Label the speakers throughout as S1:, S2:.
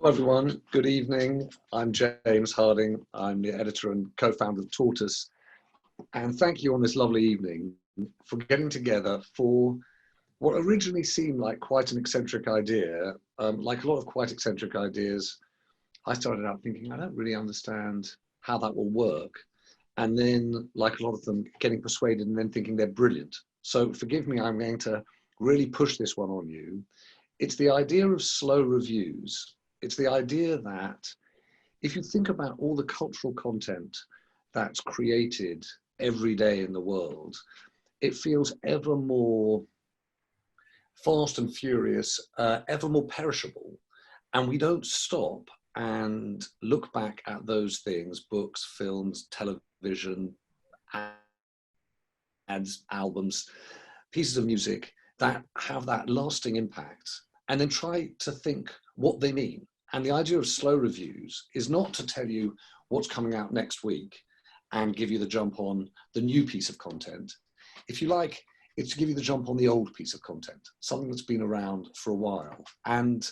S1: Hello everyone, good evening. I'm James Harding. I'm the editor and co-founder of Tortoise. And thank you on this lovely evening for getting together for what originally seemed like quite an eccentric idea. Like a lot of quite eccentric ideas, I started out thinking, I don't really understand how that will work. And then, like a lot of them, getting persuaded and then thinking they're brilliant. So forgive me, I'm going to really push this one on you. It's the idea of slow reviews. It's the idea that if you think about all the cultural content that's created every day in the world, it feels ever more fast and furious, ever more perishable. And we don't stop and look back at those things, books, films, television, ads, albums, pieces of music that have that lasting impact, and then try to think what they mean. And the idea of slow reviews is not to tell you what's coming out next week and give you the jump on the new piece of content. If you like, it's to give you the jump on the old piece of content, something that's been around for a while. And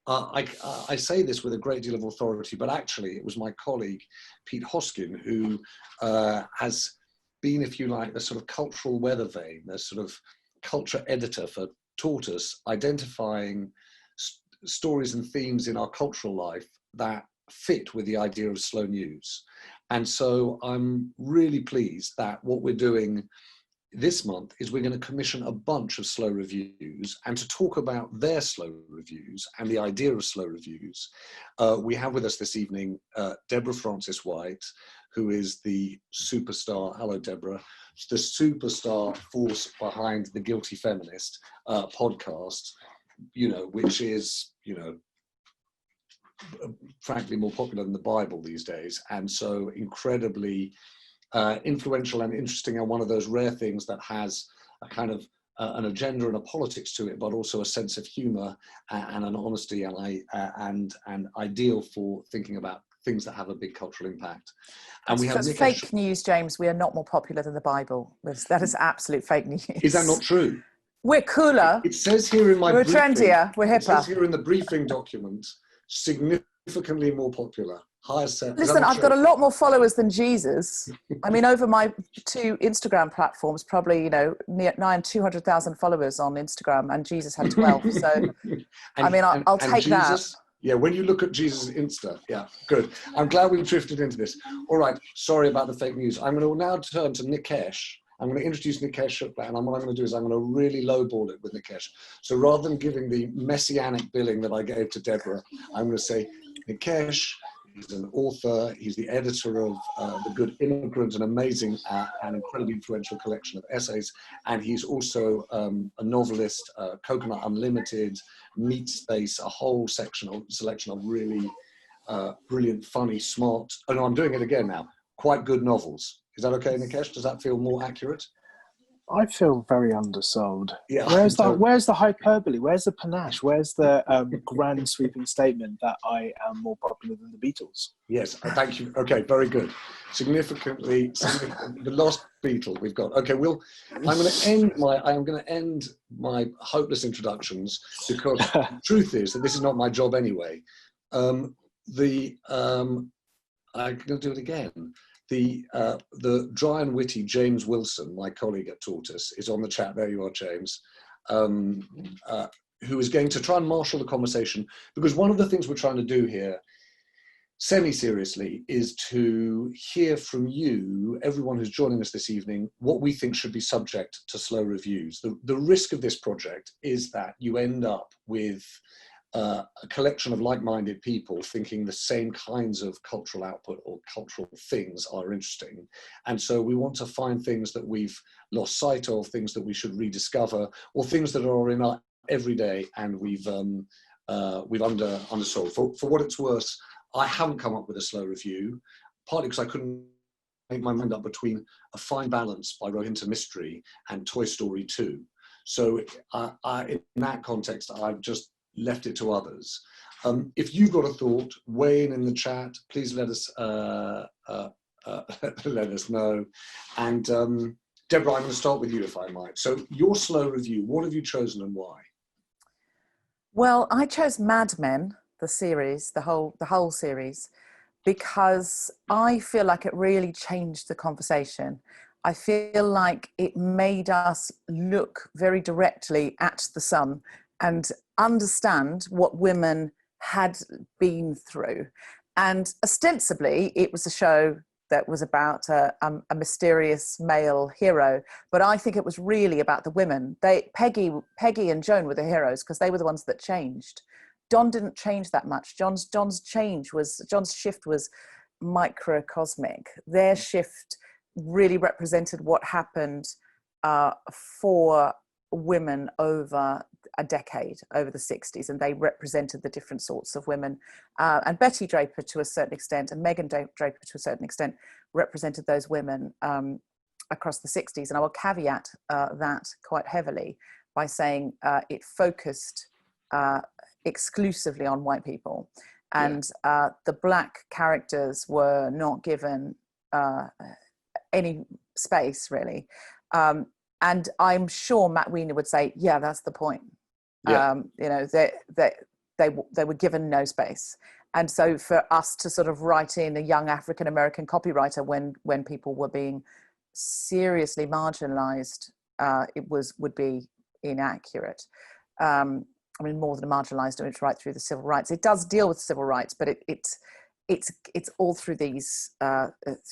S1: I say this with a great deal of authority, but actually it was my colleague, Pete Hoskin, who has been, if you like, the sort of cultural weather vane, the sort of culture editor for Tortoise, identifying stories and themes in our cultural life that fit with the idea of slow news. And so I'm really pleased that what we're doing this month is we're going to commission a bunch of slow reviews, and to talk about their slow reviews and the idea of slow reviews, we have with us this evening Deborah Frances-White, who is the superstar, hello Deborah, the superstar force behind the Guilty Feminist podcast, which is, frankly more popular than the Bible these days, and so incredibly influential and interesting, and one of those rare things that has a kind of an agenda and a politics to it, but also a sense of humor and an honesty and ideal for thinking about things that have a big cultural impact. And we have
S2: Nikesh. Fake news, James. We are not more popular than the Bible. That is absolute fake news.
S1: Is that not true?
S2: We're cooler.
S1: It says here in my
S2: We're
S1: briefing,
S2: trendier. We're hipper.
S1: It says here in the briefing document, significantly more popular.
S2: Listen, I've got a lot more followers than Jesus. I mean, over my two Instagram platforms, probably, nigh 200,000 followers on Instagram, and Jesus had 12. So, I'll take Jesus, that.
S1: Yeah, when you look at Jesus' Insta, yeah, good. I'm glad we drifted into this. All right, sorry about the fake news. I'm going to now turn to Nikesh. I'm going to introduce Nikesh Shukla, and what I'm going to do is I'm going to really lowball it with Nikesh. So rather than giving the messianic billing that I gave to Deborah, I'm going to say, Nikesh, he's an author, he's the editor of The Good Immigrant, an amazing and incredibly influential collection of essays, and he's also a novelist, Coconut Unlimited, Meat Space, a whole selection of really brilliant, funny, smart, oh no, I'm doing it again now, quite good novels. Is that okay, Nikesh? Does that feel more accurate?
S3: I feel very undersold.
S1: Yeah,
S3: where's the hyperbole? Where's the panache? Where's the grand sweeping statement that I am more popular than the Beatles?
S1: Yes, thank you. Okay, very good. Significantly, the last Beatle we've got. Okay, I'm going to end my hopeless introductions, because the truth is that this is not my job anyway. I'm going to do it again. The dry and witty James Wilson, my colleague at Tortoise, is on the chat. There you are, James, who is going to try and marshal the conversation, because one of the things we're trying to do here, semi-seriously, is to hear from you, everyone who's joining us this evening, what we think should be subject to slow reviews. The risk of this project is that you end up with a collection of like-minded people thinking the same kinds of cultural output or cultural things are interesting. And so we want to find things that we've lost sight of, things that we should rediscover, or things that are in our everyday and we've undersold. For what it's worth, I haven't come up with a slow review, partly because I couldn't make my mind up between A Fine Balance by Rohinton Mistry and Toy Story 2. So in that context, I've just left it to others. If you've got a thought, weigh in the chat. Please let us let us know. And Deborah, I'm going to start with you, if I might. So your slow review, what have you chosen and why?
S2: Well, I chose Mad Men, series, the whole series, because I feel like it really changed the conversation. I feel like it made us look very directly at the sun and understand what women had been through. And ostensibly, it was a show that was about a mysterious male hero, but I think it was really about the women. Peggy and Joan were the heroes because they were the ones that changed. Don didn't change that much. John's shift was microcosmic. Their shift really represented what happened for women over a decade, over the 60s, and they represented the different sorts of women. And Betty Draper to a certain extent, and Megan Draper to a certain extent, represented those women across the 60s. And I will caveat that quite heavily by saying it focused exclusively on white people. And the black characters were not given any space, really. And I'm sure Matt Weiner would say, yeah, that's the point. You know, they were given no space. And so for us to sort of write in a young African-American copywriter when people were being seriously marginalized, would be inaccurate. I mean, more than marginalized, it's right through the civil rights. It does deal with civil rights, but it's all through these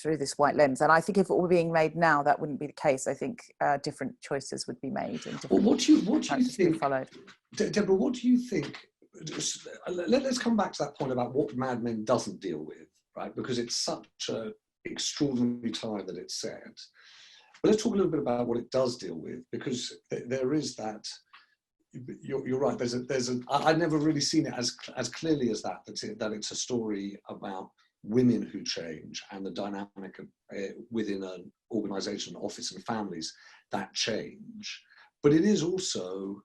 S2: through this white lens. And I think if it were being made now, that wouldn't be the case. I think different choices would be made. And different
S1: what do you think,
S2: followed.
S1: Deborah? What do you think? Let's come back to that point about what Mad Men doesn't deal with, right? Because it's such an extraordinary time that it's set. But let's talk a little bit about what it does deal with, because there is that. You're right. I've never really seen it as clearly as that it's a story about women who change and the dynamic within an organisation, office, and families that change. But it is also,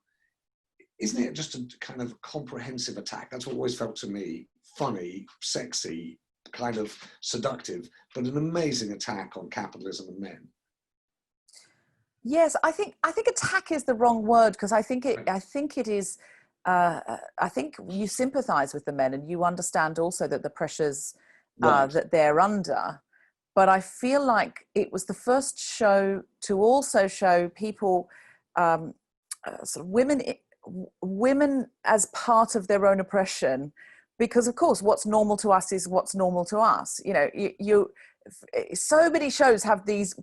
S1: isn't it, just a kind of comprehensive attack? That's what always felt to me funny, sexy, kind of seductive, but an amazing attack on capitalism and men.
S2: Yes, I think attack is the wrong word, because I think it is. I think you sympathise with the men and you understand also that the pressures that they're under. But I feel like it was the first show to also show people, sort of women as part of their own oppression, because of course what's normal to us is what's normal to us. You know, you so many shows have these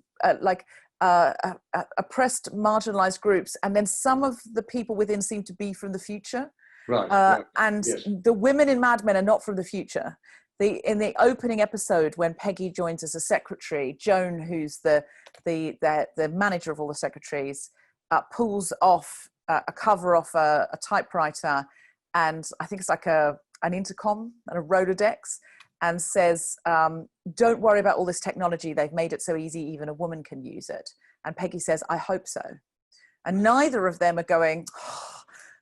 S2: oppressed, marginalized groups, and then some of the people within seem to be from the future. And yes. The women in Mad Men are not from the future. In the opening episode, when Peggy joins as a secretary, Joan, who's the manager of all the secretaries, pulls off a cover off a typewriter, and I think it's like an intercom and a Rolodex, and says, don't worry about all this technology. They've made it so easy, even a woman can use it. And Peggy says, I hope so. And neither of them are going,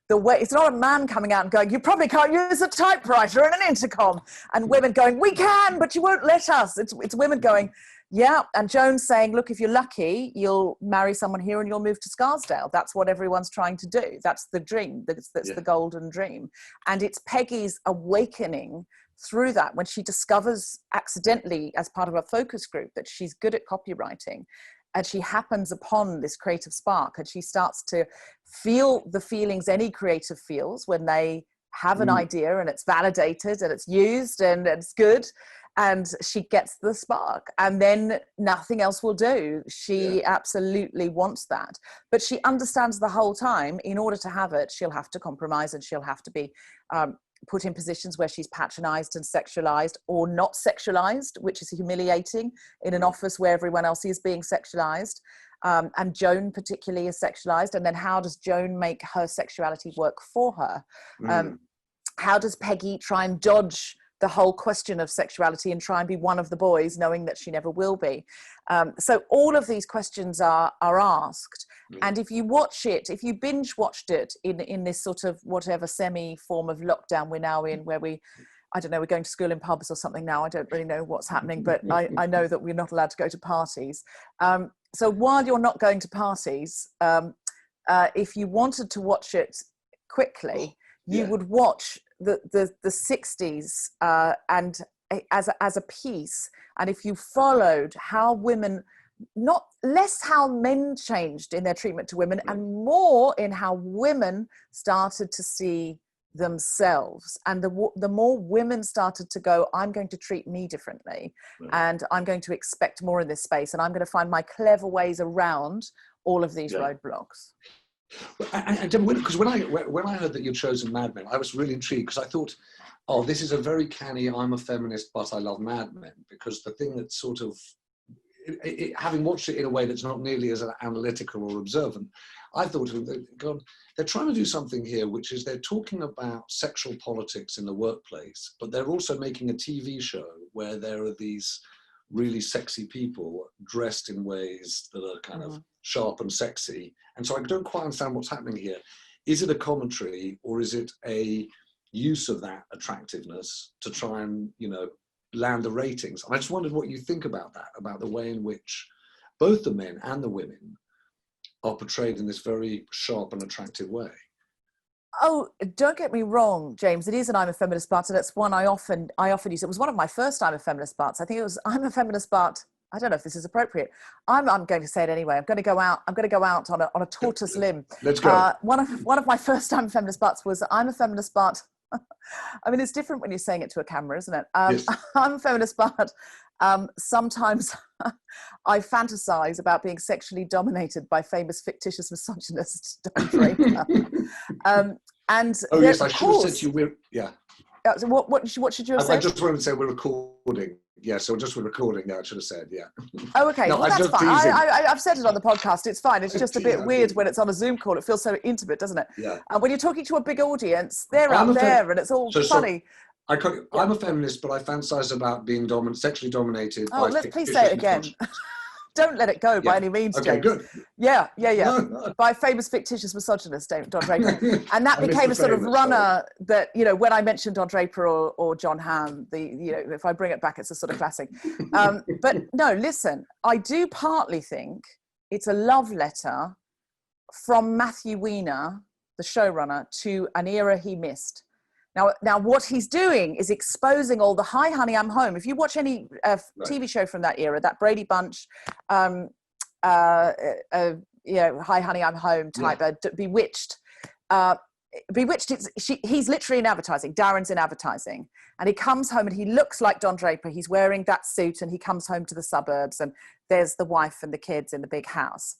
S2: it's not a man coming out and going, you probably can't use a typewriter and an intercom. And women going, we can, but you won't let us. It's women going, yeah. And Joan's saying, look, if you're lucky, you'll marry someone here and you'll move to Scarsdale. That's what everyone's trying to do. That's the dream. That's the golden dream. And it's Peggy's awakening through that, when she discovers accidentally as part of a focus group that she's good at copywriting, and she happens upon this creative spark, and she starts to feel the feelings any creative feels when they have an idea and it's validated and it's used and it's good, and she gets the spark, and then nothing else will do. She absolutely wants that, but she understands the whole time, in order to have it, she'll have to compromise, and she'll have to be put in positions where she's patronized and sexualized, or not sexualized, which is humiliating in an office where everyone else is being sexualized. And Joan particularly is sexualized. And then how does Joan make her sexuality work for her? How does Peggy try and dodge the whole question of sexuality and try and be one of the boys, knowing that she never will be? So all of these questions are asked. And if you watch it, if you binge watched it in this sort of whatever semi form of lockdown we're now in, where we're going to school in pubs or something now. I don't really know what's happening, but I know that we're not allowed to go to parties. So while you're not going to parties, if you wanted to watch it quickly, you would watch the 60s and as a piece. And if you followed how women, not less how men changed in their treatment to women, and more in how women started to see themselves, and the more women started to go, I'm going to treat me differently, and I'm going to expect more in this space, and I'm going to find my clever ways around all of these roadblocks.
S1: Because when I heard that you'd chosen Mad Men, I was really intrigued, because I thought, oh, this is a very canny, I'm a feminist but I love Mad Men, because the thing that sort of, having watched it in a way that's not nearly as analytical or observant, I thought, God, they're trying to do something here, which is they're talking about sexual politics in the workplace, but they're also making a TV show where there are these really sexy people dressed in ways that are kind of sharp and sexy. And so I don't quite understand what's happening here. Is it a commentary, or is it a use of that attractiveness to try and, land the ratings? And I just wondered what you think about that, about the way in which both the men and the women are portrayed in this very sharp and attractive way.
S2: Oh, don't get me wrong, James. It is an I'm a Feminist but, and it's one I often use. It was one of my first I'm a Feminist buts. I think it was I'm a Feminist but. I don't know if this is appropriate. I'm going to say it anyway. I'm going to go out on a tortoise limb.
S1: Let's go.
S2: One of my first I'm a Feminist buts was I'm a Feminist but. I mean, it's different when you're saying it to a camera, isn't it?
S1: Yes.
S2: I'm a feminist, but sometimes I fantasize about being sexually dominated by famous fictitious misogynist Don Draper.
S1: Yes, I should have said to you,
S2: So what should you have said?
S1: I just wanted to say we're recording. Yeah, so just we're recording. Yeah, I should have said, yeah.
S2: Oh, okay.
S1: No,
S2: well, that's fine. I've said it on the
S1: Yeah.
S2: podcast. It's fine. It's just a bit weird when it's on a Zoom call. It feels so intimate, doesn't it?
S1: Yeah.
S2: When you're talking to a big audience, they're out there and it's all funny.
S1: I'm a feminist, but I fantasize about being sexually dominated by
S2: please say it again. Don't let it go by any means,
S1: okay,
S2: James.
S1: Good.
S2: Yeah.
S1: No.
S2: By famous fictitious misogynist Don Draper. And that became a sort of runner that, when I mentioned Don Draper or John Hamm, if I bring it back, it's a sort of classic. But no, listen, I do partly think it's a love letter from Matthew Weiner, the showrunner, to an era he missed. Now, what he's doing is exposing all the "Hi, honey, I'm home." If you watch any TV show from that era, that Brady Bunch, "Hi, honey, I'm home" type, Bewitched. Bewitched. He's literally in advertising. Darren's in advertising, and he comes home and he looks like Don Draper. He's wearing that suit, and he comes home to the suburbs, and there's the wife and the kids in the big house.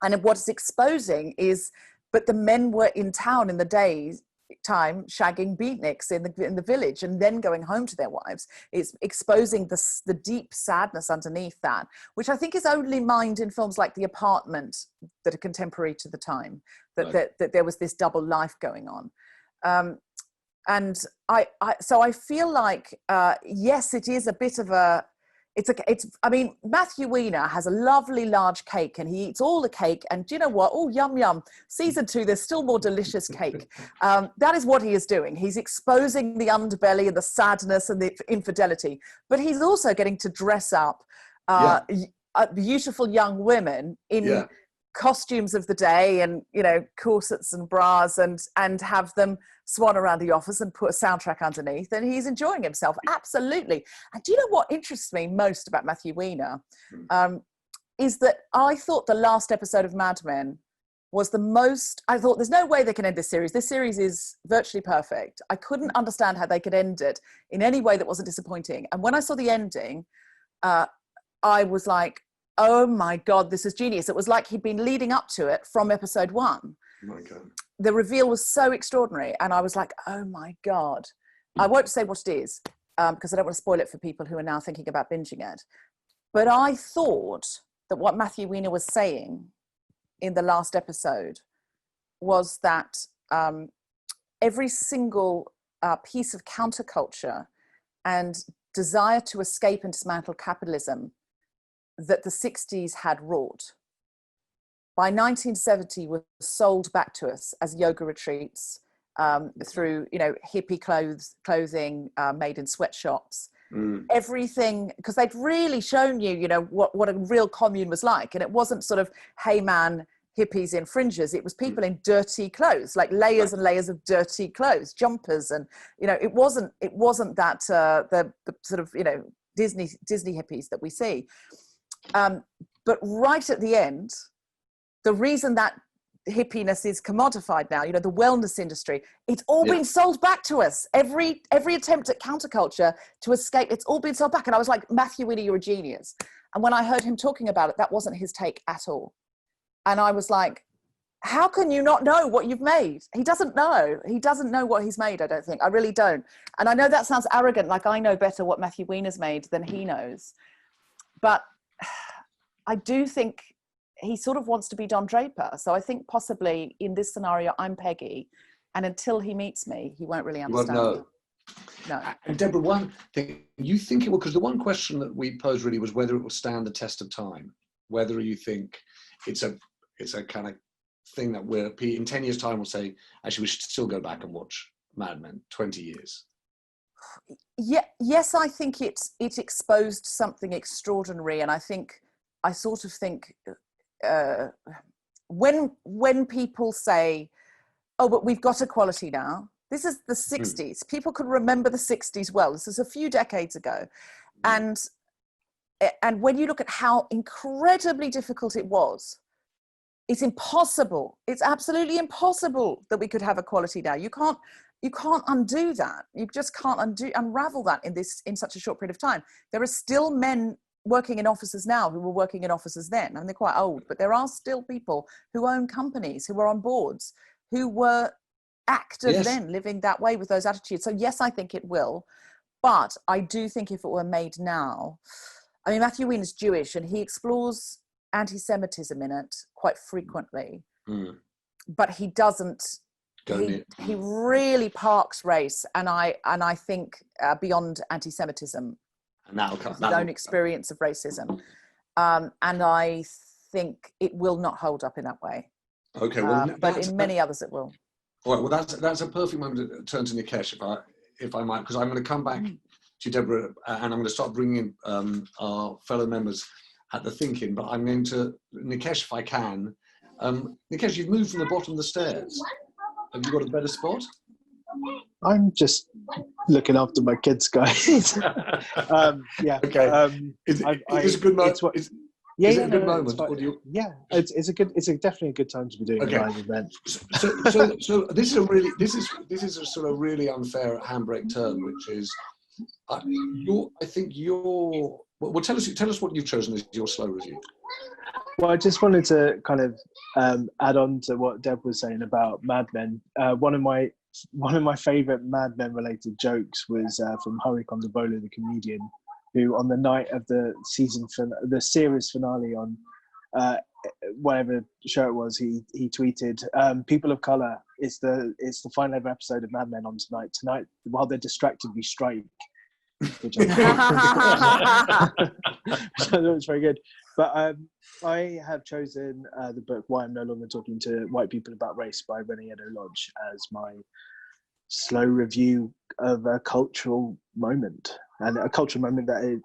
S2: And what it's exposing is, but the men were in town in the time shagging beatniks in the village and then going home to their wives. It's exposing the deep sadness underneath that, which I think is only mined in films like The Apartment that are contemporary to the time, that there was this double life going on. And so I feel like, yes, it is a bit of I mean, Matthew Weiner has a lovely large cake and he eats all the cake, and do you know what? Oh, yum, yum. Season 2, there's still more delicious cake. That is what he is doing. He's exposing the underbelly and the sadness and the infidelity, but he's also getting to dress up beautiful young women in costumes of the day and, corsets and bras and have them swan around the office and put a soundtrack underneath, and he's enjoying himself. Absolutely. And do you know what interests me most about Matthew Weiner? Is that I thought the last episode of Mad Men was I thought there's no way they can end this series. This series is virtually perfect. I couldn't understand how they could end it in any way that wasn't disappointing. And when I saw the ending, I was like, oh my God, this is genius. It was like he'd been leading up to it from episode 1. Oh
S1: my God.
S2: The reveal was so extraordinary. And I was like, oh my God. I won't say what it is because I don't want to spoil it for people who are now thinking about binging it. But I thought that what Matthew Weiner was saying in the last episode was that every single piece of counterculture and desire to escape and dismantle capitalism that the 60s had wrought, by 1970 was sold back to us as yoga retreats through, hippie clothing made in sweatshops. Everything, because they'd really shown you, what a real commune was like. And it wasn't sort of, hey man, hippies in fringes. It was people in dirty clothes, like layers and layers of dirty clothes, jumpers, and it wasn't that the sort of Disney hippies that we see. But right at the end, the reason that hippiness is commodified now, the wellness industry, it's all been sold back to us. Every attempt at counterculture to escape, it's all been sold back. And I was like, Matthew Winnie, you're a genius. And when I heard him talking about it, that wasn't his take at all. And I was like, how can you not know what you've made? He doesn't know. He doesn't know what he's made, I don't think. I really don't. And I know that sounds arrogant, like I know better what Matthew Weiner's made than he knows. But I do think he sort of wants to be Don Draper. So I think possibly in this scenario, I'm Peggy. And until he meets me, he won't really understand me. No.
S1: And Deborah, one thing, you think it will, because the one question that we posed really was whether it will stand the test of time, whether you think it's a kind of thing that we're, in 10 years' time, we'll say, actually, we should still go back and watch Mad Men, 20 years.
S2: Yeah, yes, I think it exposed something extraordinary. And I sort of think when people say, oh, but we've got equality now. This is the 60s. People could remember the 60s well. This is a few decades ago. And when you look at how incredibly difficult it was, it's impossible. It's absolutely impossible that we could have equality now. You can't undo that. You just can't unravel that in such a short period of time. There are still men working in offices now who were working in offices then. I mean, they're quite old, but there are still people who own companies, who are on boards, who were active then, living that way with those attitudes. So yes, I think it will. But I do think if it were made now, I mean, Matthew Weiner's Jewish and he explores anti-Semitism in it quite frequently, but he doesn't, he really parks race and I think beyond anti-Semitism, and his own experience of racism. And I think it will not hold up in that way.
S1: Okay, well,
S2: but in many others it will.
S1: All right, well, that's a perfect moment to turn to Nikesh, if I might, because I'm going to come back to Deborah and I'm going to start bringing in our fellow members at the ThinkIn, but I'm going to, Nikesh, if I can. Nikesh, you've moved from the bottom of the stairs. Have you got a better spot?
S3: I'm just looking after my kids, guys. Yeah.
S1: Okay. Is this a good moment?
S3: Yeah,
S1: is it a good moment? Or do you...
S3: Yeah, it's definitely a good time to be doing a live event.
S1: So this is a sort of really unfair handbrake turn, which is, well, tell us what you've chosen as your slow review.
S3: Well, I just wanted to kind of add on to what Deb was saying about Mad Men. One of my favourite Mad Men related jokes was from Hari Kondabolu, the comedian, who on the night of the series finale on whatever show it was, he tweeted, "People of colour, it's the final ever episode of Mad Men on tonight. Tonight, while they're distracted, we strike." Which I thought was very good. But I have chosen the book "Why I'm No Longer Talking to White People About Race" by Renee Edo-Lodge as my slow review of a cultural moment, and a cultural moment that it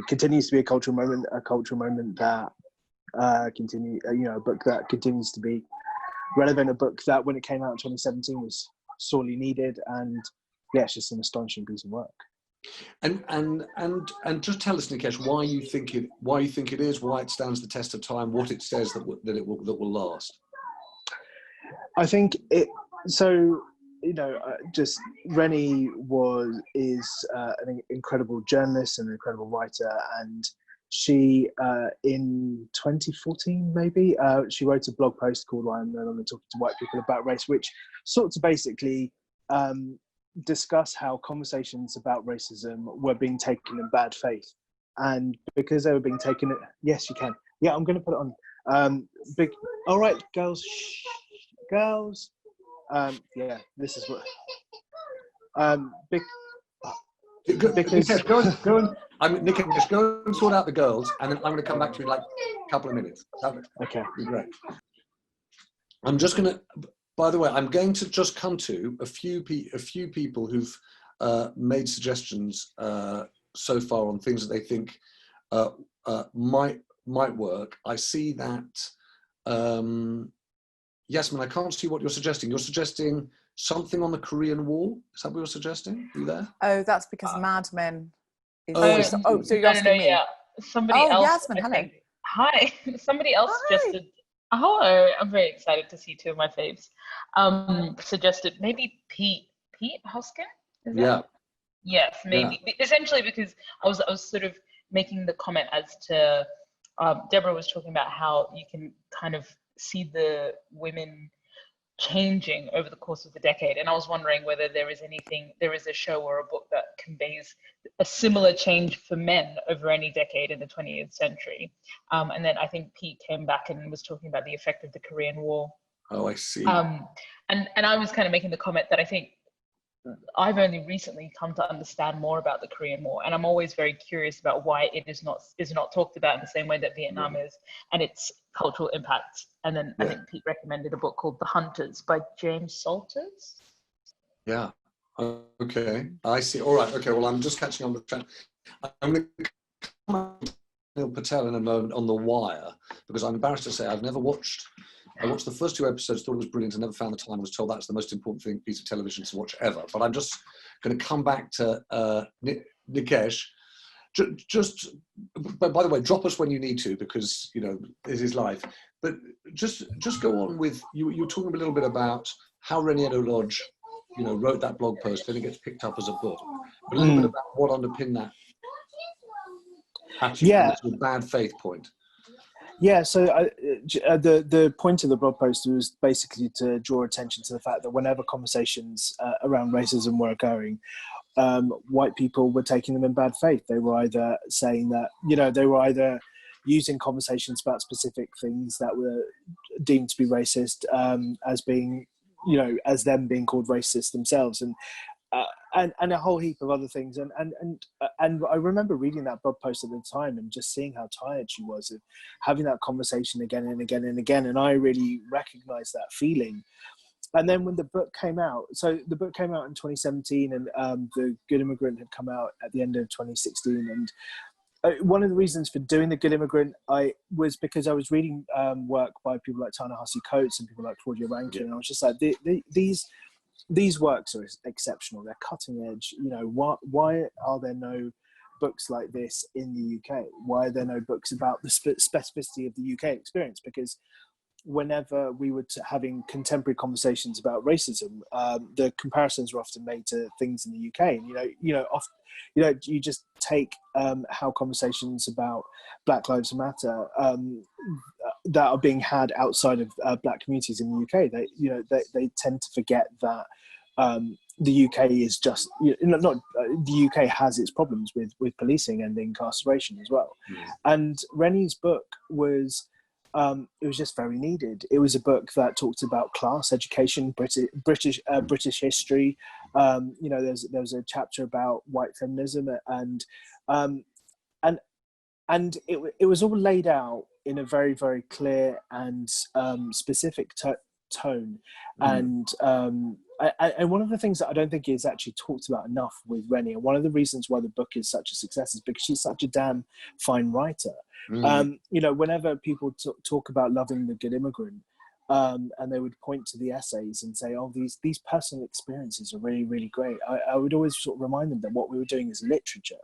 S3: continues to be a cultural moment that a book that continues to be relevant, a book that when it came out in 2017 was sorely needed, and yeah, it's just an astonishing piece of work.
S1: And just tell us, Nikesh, why you think it is, why it stands the test of time, what it says that will last.
S3: I think it. So just Rennie is an incredible journalist and an incredible writer, and she in 2014 maybe she wrote a blog post called "Why I'm No Longer Talking to White People About Race," which sort of basically discuss how conversations about racism were being taken in bad faith, and because they were being taken, yes, you can. Yeah, I'm going to put it on. All right, girls. Yeah, this is what. Because
S1: go and Nikesh, go and sort out the girls, and then I'm going to come back to you in like a couple of minutes.
S3: Okay,
S1: be great. I'm just going to. By the way, I'm going to just come to a few people who've made suggestions so far on things that they think might work. I see that Yasmin, I can't see what you're suggesting. You're suggesting something on the Korean War? Is that what you're suggesting? Are you there?
S2: Oh, that's because Mad Men is...
S1: Oh,
S2: so you're asking me?
S4: Yeah. Somebody else.
S2: Yasmin, hello.
S4: Think, hi. Somebody else
S2: Hi.
S4: suggested. Hello. I'm very excited to see two of my faves. Suggested maybe Pete Hoskin.
S1: Yeah.
S4: Yes, maybe. Yeah. Essentially, because I was sort of making the comment as to Deborah was talking about how you can kind of see the women changing over the course of the decade, and I was wondering whether there is a show or a book that conveys a similar change for men over any decade in the 20th century. And then I think Pete came back and was talking about the effect of the Korean War.
S1: Oh, I see.
S4: And I was kind of making the comment that I think I've only recently come to understand more about the Korean War, and I'm always very curious about why it is not talked about in the same way that Vietnam is, and its cultural impacts. And then I think Pete recommended a book called The Hunters by James Salters.
S1: Yeah. Okay. I see. All right. Okay. Well, I'm just catching on the trend. I'm going to come on to Neil Patel in a moment on The Wire, because I'm embarrassed to say I watched the first 2 episodes, thought it was brilliant, and never found the time. I was told that's the most important piece of television to watch ever. But I'm just going to come back to Nikesh. Just, but by the way, drop us when you need to, because this is life. But just go on with you're talking a little bit about how Henrietta Lodge, wrote that blog post, then it gets picked up as a book. A little bit about what underpinned that. Actually, the bad faith point.
S3: Yeah, so the point of the blog post was basically to draw attention to the fact that whenever conversations around racism were occurring, white people were taking them in bad faith. They were either saying that, they were either using conversations about specific things that were deemed to be racist as being, as them being called racist themselves. And a whole heap of other things. And I remember reading that blog post at the time and just seeing how tired she was of having that conversation again and again and again. And I really recognized that feeling. And then when the book came out, so the book came out in 2017, and The Good Immigrant had come out at the end of 2016. And one of the reasons for doing The Good Immigrant was because I was reading work by people like Ta-Nehisi Coates and people like Claudia Rankin. And I was just like, these works are exceptional. They're cutting edge. Why are there no books like this in the UK? Why are there no books about the specificity of the UK experience? Because whenever we were having contemporary conversations about racism, the comparisons were often made to things in the UK. And you just take how conversations about Black Lives Matter that are being had outside of Black communities in the UK. They tend to forget that the UK is just the UK has its problems with policing and incarceration as well. And Rennie's book was. It was just very needed. It was a book that talked about class, education, British history. There's a chapter about white feminism, and it was all laid out in a very, very clear and specific tone. And one of the things that I don't think is actually talked about enough with Rennie, and one of the reasons why the book is such a success, is because she's such a damn fine writer. Whenever people talk about loving The Good Immigrant, and they would point to the essays and say, oh, these personal experiences are really, really great. I would always sort of remind them that what we were doing is literature.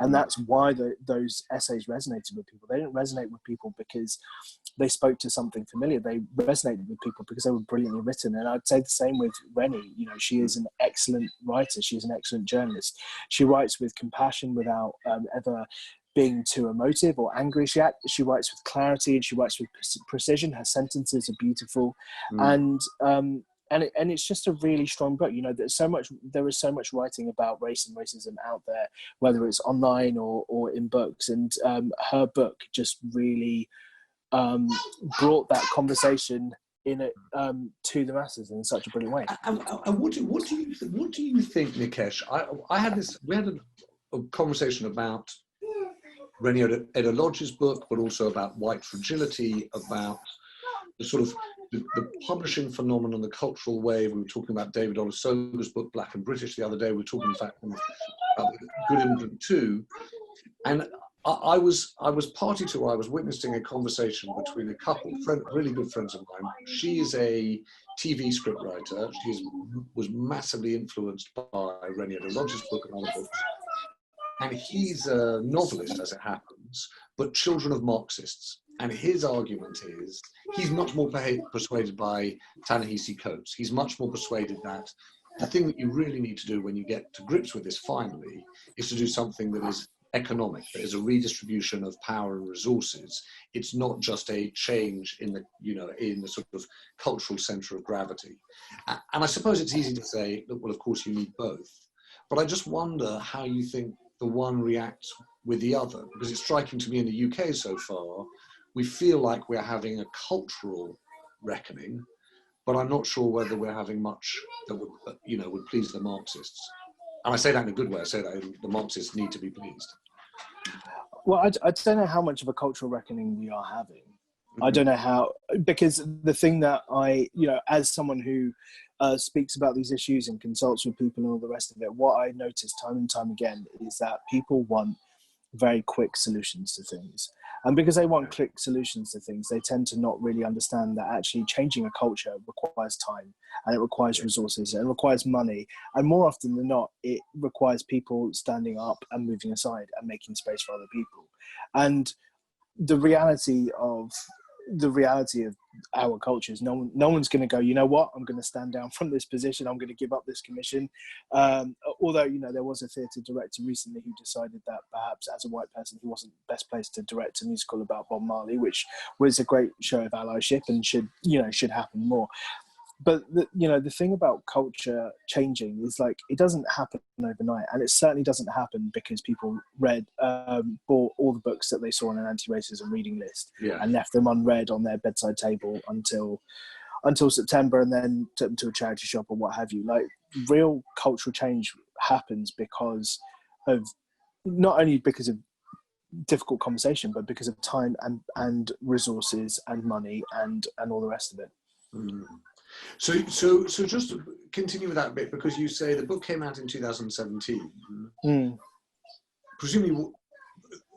S3: And that's why those essays resonated with people. They didn't resonate with people because they spoke to something familiar. They resonated with people because they were brilliantly written. And I'd say the same with Rennie. She is an excellent writer. She's an excellent journalist. She writes with compassion without ever being too emotive or angry. She writes with clarity, and she writes with precision. Her sentences are beautiful. And it's just a really strong book. There is so much writing about race and racism out there, whether it's online or in books. And her book just really brought that conversation to the masses in such a brilliant way.
S1: And what do you think, Nikesh? We had a conversation about Henrietta Lodge's book, but also about white fragility, about the sort of the publishing phenomenon, the cultural wave. We were talking about David Olusoga's book, Black and British, the other day. We were talking, in fact, about Good Immigrant too. And I was party to, I was witnessing a conversation between a couple, really good friends of mine. She is a TV scriptwriter. Was massively influenced by Reni Rogers' book and other books. And he's a novelist, as it happens, but children of Marxists. And his argument is, he's much more persuaded by Ta-Nehisi Coates. He's much more persuaded that the thing that you really need to do when you get to grips with this finally is to do something that is economic, that is a redistribution of power and resources. It's not just a change in the, in the sort of cultural center of gravity. And I suppose it's easy to say that, well, of course you need both. But I just wonder how you think the one reacts with the other, because it's striking to me in the UK so far, we feel like we're having a cultural reckoning, but I'm not sure whether we're having much that would, would please the Marxists. And I say that in a good way. I say that the Marxists need to be pleased.
S3: Well, I don't know how much of a cultural reckoning we are having. I don't know how, because the thing that as someone who speaks about these issues and consults with people and all the rest of it, what I notice time and time again is that people want very quick solutions to things. And because they want quick solutions to things, they tend to not really understand that actually changing a culture requires time, and it requires resources, and it requires money. And more often than not, it requires people standing up and moving aside and making space for other people. And the reality of our culture is no one's going to go, you know what, I'm going to stand down from this position, I'm going to give up this commission. Although, there was a theatre director recently who decided that perhaps as a white person, he wasn't best placed to direct a musical about Bob Marley, which was a great show of allyship and should happen more. But the thing about culture changing is, like, it doesn't happen overnight, and it certainly doesn't happen because people bought all the books that they saw on an anti-racism reading list and left them unread on their bedside table until September, and then took them to a charity shop or what have you. Like, real cultural change happens because of, not only because of difficult conversation, but because of time and resources and money and all the rest of it.
S1: Mm. So just to continue with that bit, because you say the book came out in 2017. Presumably,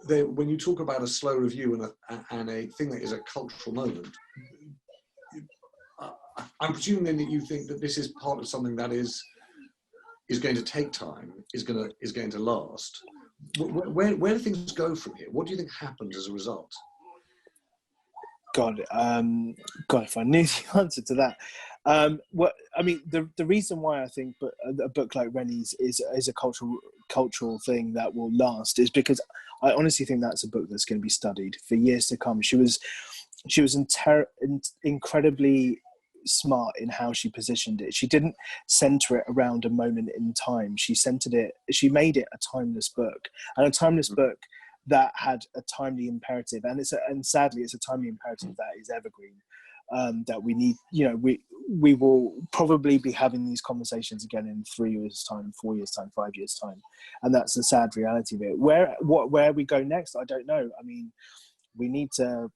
S1: when you talk about a slow review and a thing that is a cultural moment, I'm presuming that you think that this is part of something that is going to take time, is going to last. Where do things go from here? What do you think happens as a result?
S3: God, if I knew the answer to that. The reason why I think a book like Reni's is a cultural thing that will last is because I honestly think that's a book that's going to be studied for years to come. She was incredibly smart in how she positioned it. She didn't center it around a moment in time. She made it a timeless book, and a timeless book that had a timely imperative, and sadly it's a timely imperative that is evergreen, that we need. We will probably be having these conversations again in 3 years time, 4 years time, 5 years time, and that's the sad reality of it. Where we go next, I don't know. I mean, we need to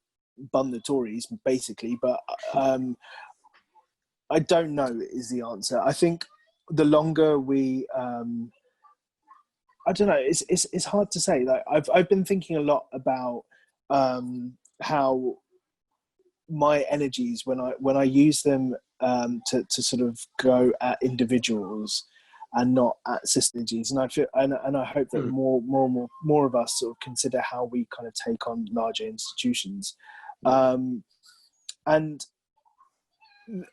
S3: bun the Tories basically, but I don't know is the answer. I think the longer we I don't know. It's hard to say. Like, I've been thinking a lot about how my energies, when I use them to sort of go at individuals and not at synergies, and I feel and I hope that more of us sort of consider how we kind of take on larger institutions, and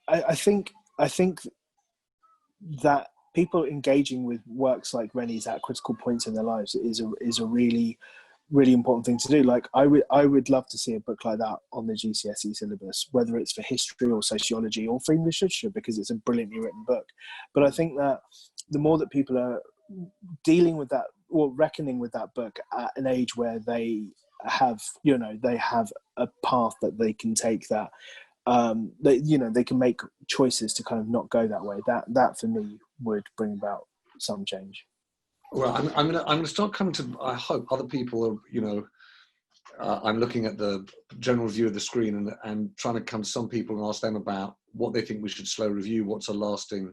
S3: I think that people engaging with works like Reni's at critical points in their lives is a really, really important thing to do. Like, I would love to see a book like that on the GCSE syllabus, whether it's for history or sociology or for English literature, because it's a brilliantly written book. But I think that the more that people are dealing with that or reckoning with that book at an age where they have a path that they can take, that they can make choices to kind of not go that way. That for me would bring about some change.
S1: Well, I'm gonna start coming to. I hope other people are. I'm looking at the general view of the screen and trying to come to some people and ask them about what they think we should slow review. What's a lasting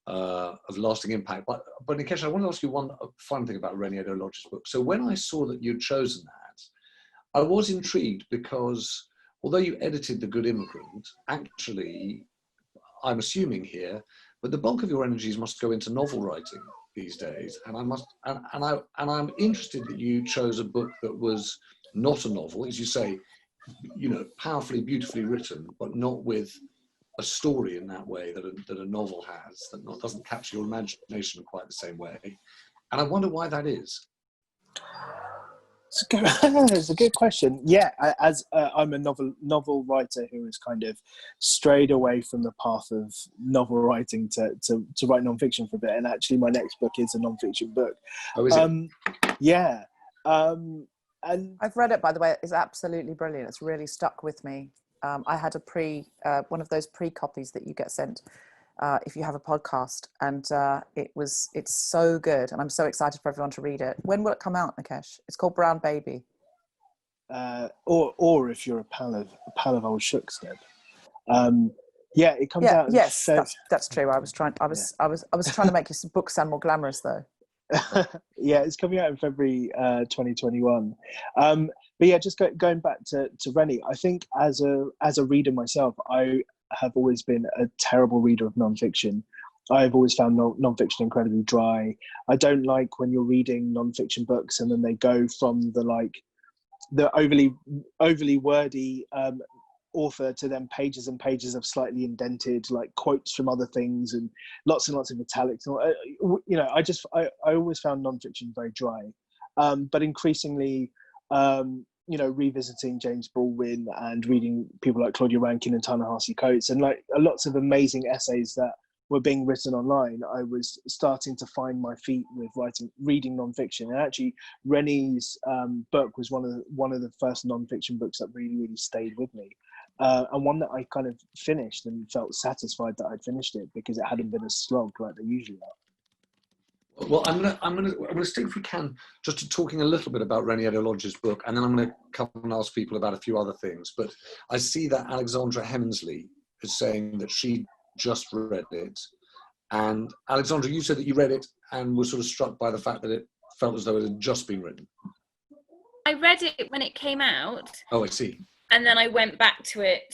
S1: of lasting impact. But Nikesh, I want to ask you one final thing about Reni Eddo-Lodge's book. So when I saw that you'd chosen that, I was intrigued because although you edited The Good Immigrant, actually, I'm assuming here, but the bulk of your energies must go into novel writing these days. And I'm interested that you chose a book that was not a novel, as you say, powerfully, beautifully written, but not with a story in that way that a novel has, that doesn't capture your imagination quite the same way. And I wonder why that is.
S3: It's a good question. Yeah, I'm a novel writer who has kind of strayed away from the path of novel writing to write nonfiction for a bit. And actually, my next book is a nonfiction book.
S1: Oh, is it?
S3: Yeah. And
S2: I've read it, by the way. It's absolutely brilliant. It's really stuck with me. I had one of those pre-copies that you get sent if you have a podcast, and it's so good, and I'm so excited for everyone to read it. When will it come out, Nikesh? It's called Brown Baby.
S3: Or if you're a pal of old Shuk's, Deb. Yeah, it comes out.
S2: Yes, that's true. I was trying to make your book sound more glamorous, though.
S3: Yeah, it's coming out in February 2021. But yeah, just going back to Reni, I think as a reader myself, I have always been a terrible reader of nonfiction. I've always found nonfiction incredibly dry. I don't like when you're reading nonfiction books and then they go from the overly wordy author to then pages and pages of slightly indented quotes from other things and lots of italics. I always found nonfiction very dry. But increasingly, revisiting James Baldwin and reading people like Claudia Rankine and Ta-Nehisi Coates and lots of amazing essays that were being written online, I was starting to find my feet with reading nonfiction. And actually, Reni's book was one of the first nonfiction books that really, really stayed with me. And one that I kind of finished and felt satisfied that I'd finished it because it hadn't been a slog like they usually are.
S1: Well, I'm gonna stick, if we can, just to talking a little bit about Reni Eddo-Lodge's book, and then I'm gonna come and ask people about a few other things. But I see that Alexandra Hemsley is saying that she just read it, and Alexandra, you said that you read it and were sort of struck by the fact that it felt as though it had just been written.
S5: I read it when it came out.
S1: Oh, I see.
S5: And then I went back to it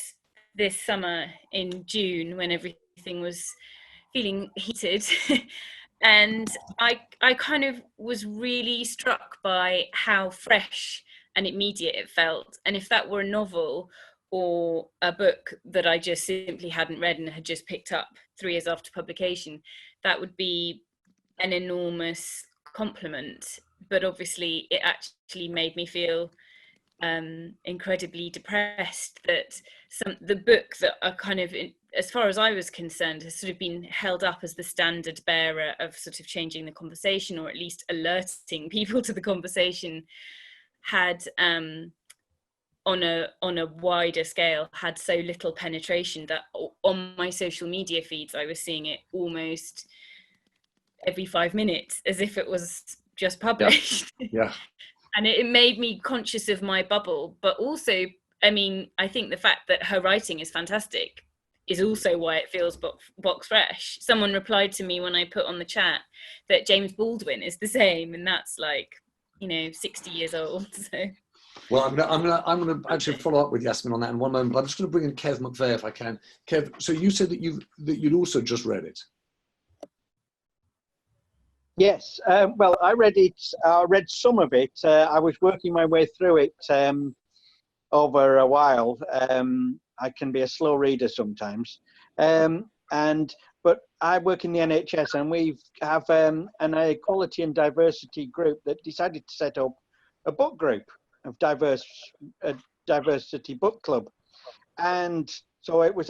S5: this summer in June when everything was feeling heated. And I kind of was really struck by how fresh and immediate it felt. And if that were a novel or a book that I just simply hadn't read and had just picked up 3 years after publication, that would be an enormous compliment. But obviously it actually made me feel incredibly depressed that the book that are kind of, as far as I was concerned, has sort of been held up as the standard bearer of sort of changing the conversation, or at least alerting people to the conversation, had on a wider scale had so little penetration that on my social media feeds I was seeing it almost every 5 minutes as if it was just published.
S1: Yeah.
S5: And it made me conscious of my bubble, but also, I mean, I think the fact that her writing is fantastic is also why it feels box fresh. Someone replied to me when I put on the chat that James Baldwin is the same, and that's 60 years old. So.
S1: Well, I'm gonna actually follow up with Yasmin on that in one moment. But I'm just going to bring in Kev McVeigh if I can. Kev, so you said that you'd also just read it.
S6: Yes, well, I read it. I read some of it. I was working my way through it over a while. I can be a slow reader sometimes, but I work in the NHS, and we have an equality and diversity group that decided to set up a book group of diversity book club, and so it was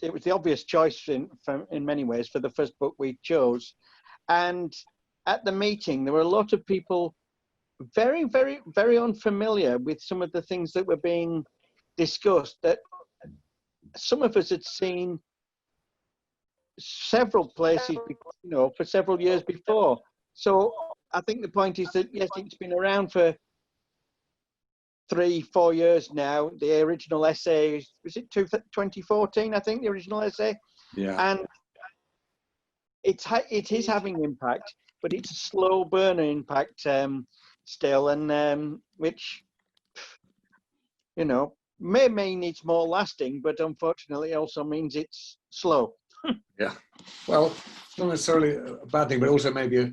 S6: It was the obvious choice in many ways for the first book we chose. And at the meeting, there were a lot of people very, very, very unfamiliar with some of the things that were being discussed that some of us had seen several places, for several years before. So I think the point is that, yes, it's been around for 3-4 years now. The original essay, was it 2014, I think, the original essay?
S1: Yeah.
S6: And it is having impact, but it's a slow burner impact still, and which, you know, may mean it's more lasting, but unfortunately also means it's slow.
S1: Yeah. Well, it's not necessarily a bad thing, but also maybe a,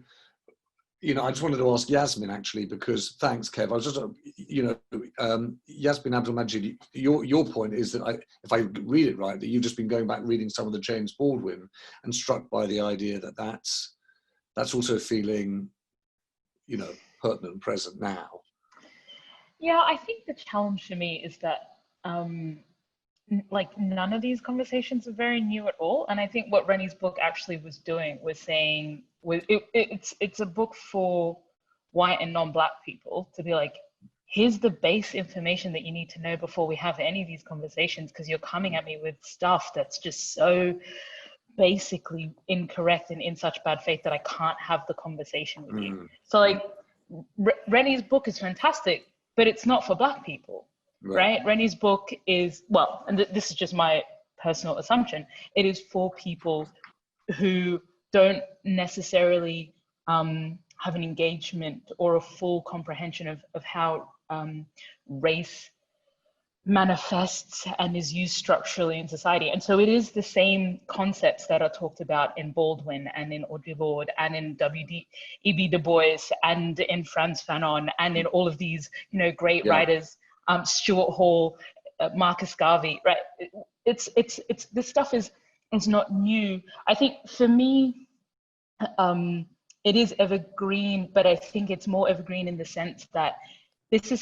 S1: you know, I just wanted to ask Yasmin actually, because thanks, Kev. I was just, you know, Yasmin Abdul-Majid, your point is that if I read it right, that you've just been going back reading some of the James Baldwin and struck by the idea that that's also feeling, you know, pertinent and present now.
S4: Yeah, I think the challenge for me is that like none of these conversations are very new at all. And I think what Rennie's book actually was doing was saying, it's a book for white and non-Black people to be like, here's the base information that you need to know before we have any of these conversations, because you're coming at me with stuff that's just so basically incorrect and in such bad faith that I can't have the conversation with you. So like Rennie's book is fantastic, but it's not for Black people. Right? Rennie's book is, well, and this is just my personal assumption, it is for people who don't necessarily have an engagement or a full comprehension of how race manifests and is used structurally in society. And so it is the same concepts that are talked about in Baldwin and in Audre Lorde and in W.E.B. Du Bois and in Frantz Fanon and in all of these, you know, great writers, Stuart Hall, Marcus Garvey, right? It's this stuff is not new. I think for me, it is evergreen, but I think it's more evergreen in the sense that it's a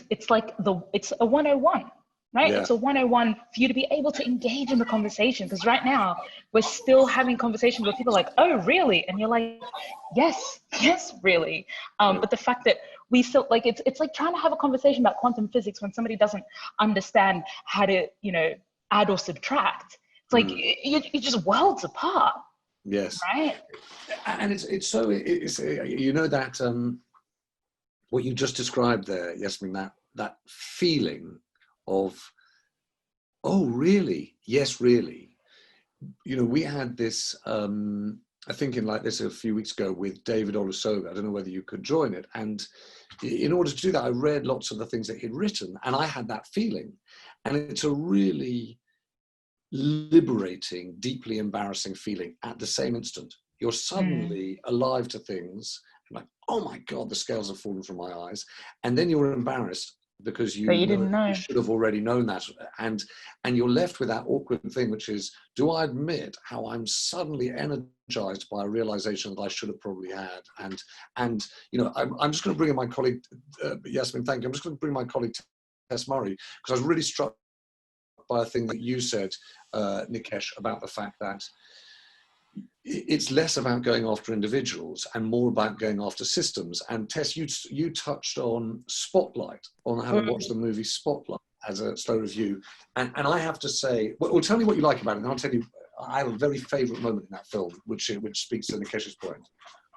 S4: 101, right? It's a 101 for you to be able to engage in the conversation. Because right now we're still having conversations where people are like, oh, really? And you're like, yes, really. But the fact that we still, like, it's like trying to have a conversation about quantum physics when somebody doesn't understand how to, you know, add or subtract. It's like, you're just worlds apart.
S1: Yes.
S4: Right.
S1: And it's you know, that what you just described there, Yasmin, that feeling of, oh, really? Yes, really. You know, we had this, I think in like this a few weeks ago with David Olusoga. I don't know whether you could join it. And in order to do that, I read lots of the things that he'd written, and I had that feeling. And it's a really liberating, deeply embarrassing feeling at the same instant. You're suddenly alive to things, and like, oh my God, the scales have fallen from my eyes. And then you're embarrassed because you should have already known that. And you're left with that awkward thing, which is, do I admit how I'm suddenly energized by a realization that I should have probably had? And you know, I'm just going to bring in my colleague, Yasmin, thank you. I'm just going to bring my colleague, Tess Murray, because I was really struck by a thing that you said, Nikesh, about the fact that it's less about going after individuals and more about going after systems. And Tess, you touched on Spotlight, on how to watch the movie Spotlight as a slow review. And I have to say, well, tell me what you like about it, and I'll tell you, I have a very favourite moment in that film, which speaks to Nikesh's point.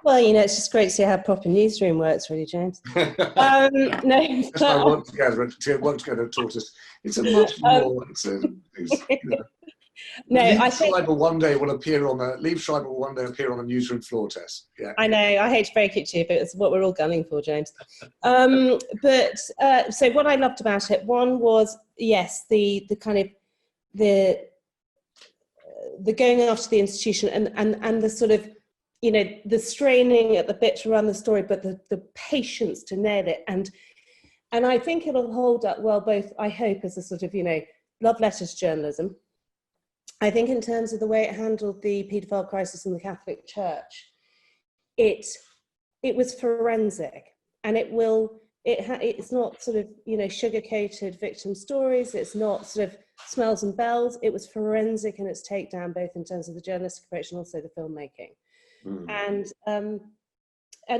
S7: Well, you know, it's just great to see how proper newsroom works, really, James.
S1: No, I work together at Tortoise. It's a much more. You know,
S7: no,
S1: Leave Schreiber one day will appear on the newsroom floor test. Yeah.
S7: I know. I hate to break it to you, but it's what we're all gunning for, James. So what I loved about it, one was, yes, the kind of the going after the institution and the sort of, you know, the straining at the bit to run the story, but the patience to nail it. And I think it'll hold up well, both, I hope, as a sort of, you know, love letters journalism. I think in terms of the way it handled the paedophile crisis in the Catholic Church, it was forensic, and it's not sort of, you know, sugar-coated victim stories. It's not sort of smells and bells. It was forensic in its takedown, both in terms of the journalistic approach and also the filmmaking. And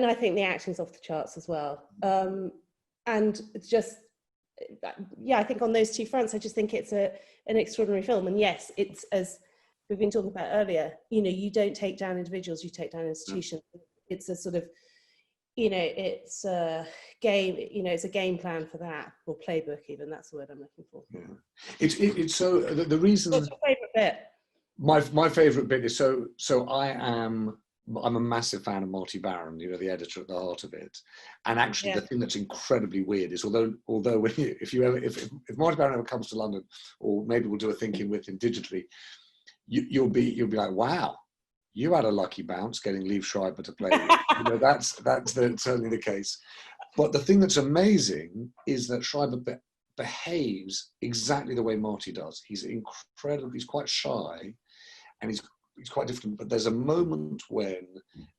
S7: I think the acting's off the charts as well. And it's just, yeah, I think on those two fronts, I just think it's an extraordinary film. And yes, it's, as we've been talking about earlier, you know, you don't take down individuals, you take down institutions. It's a sort of, you know, it's a game, you know, it's a game plan for that, or playbook even, that's the word I'm looking for.
S1: Yeah. It's so, the reason...
S7: What's your favourite bit?
S1: My favourite bit is, so I am I'm a massive fan of Marty Baron, you know, the editor at the heart of it. And actually, the thing that's incredibly weird is, although when if Marty Baron ever comes to London, or maybe we'll do a ThinkIn with him digitally, you'll be like, wow, you had a lucky bounce getting Liev Schreiber to play with. You know, that's certainly the case. But the thing that's amazing is that Schreiber behaves exactly the way Marty does. He's incredible. He's quite shy, and he's quite different. But there's a moment when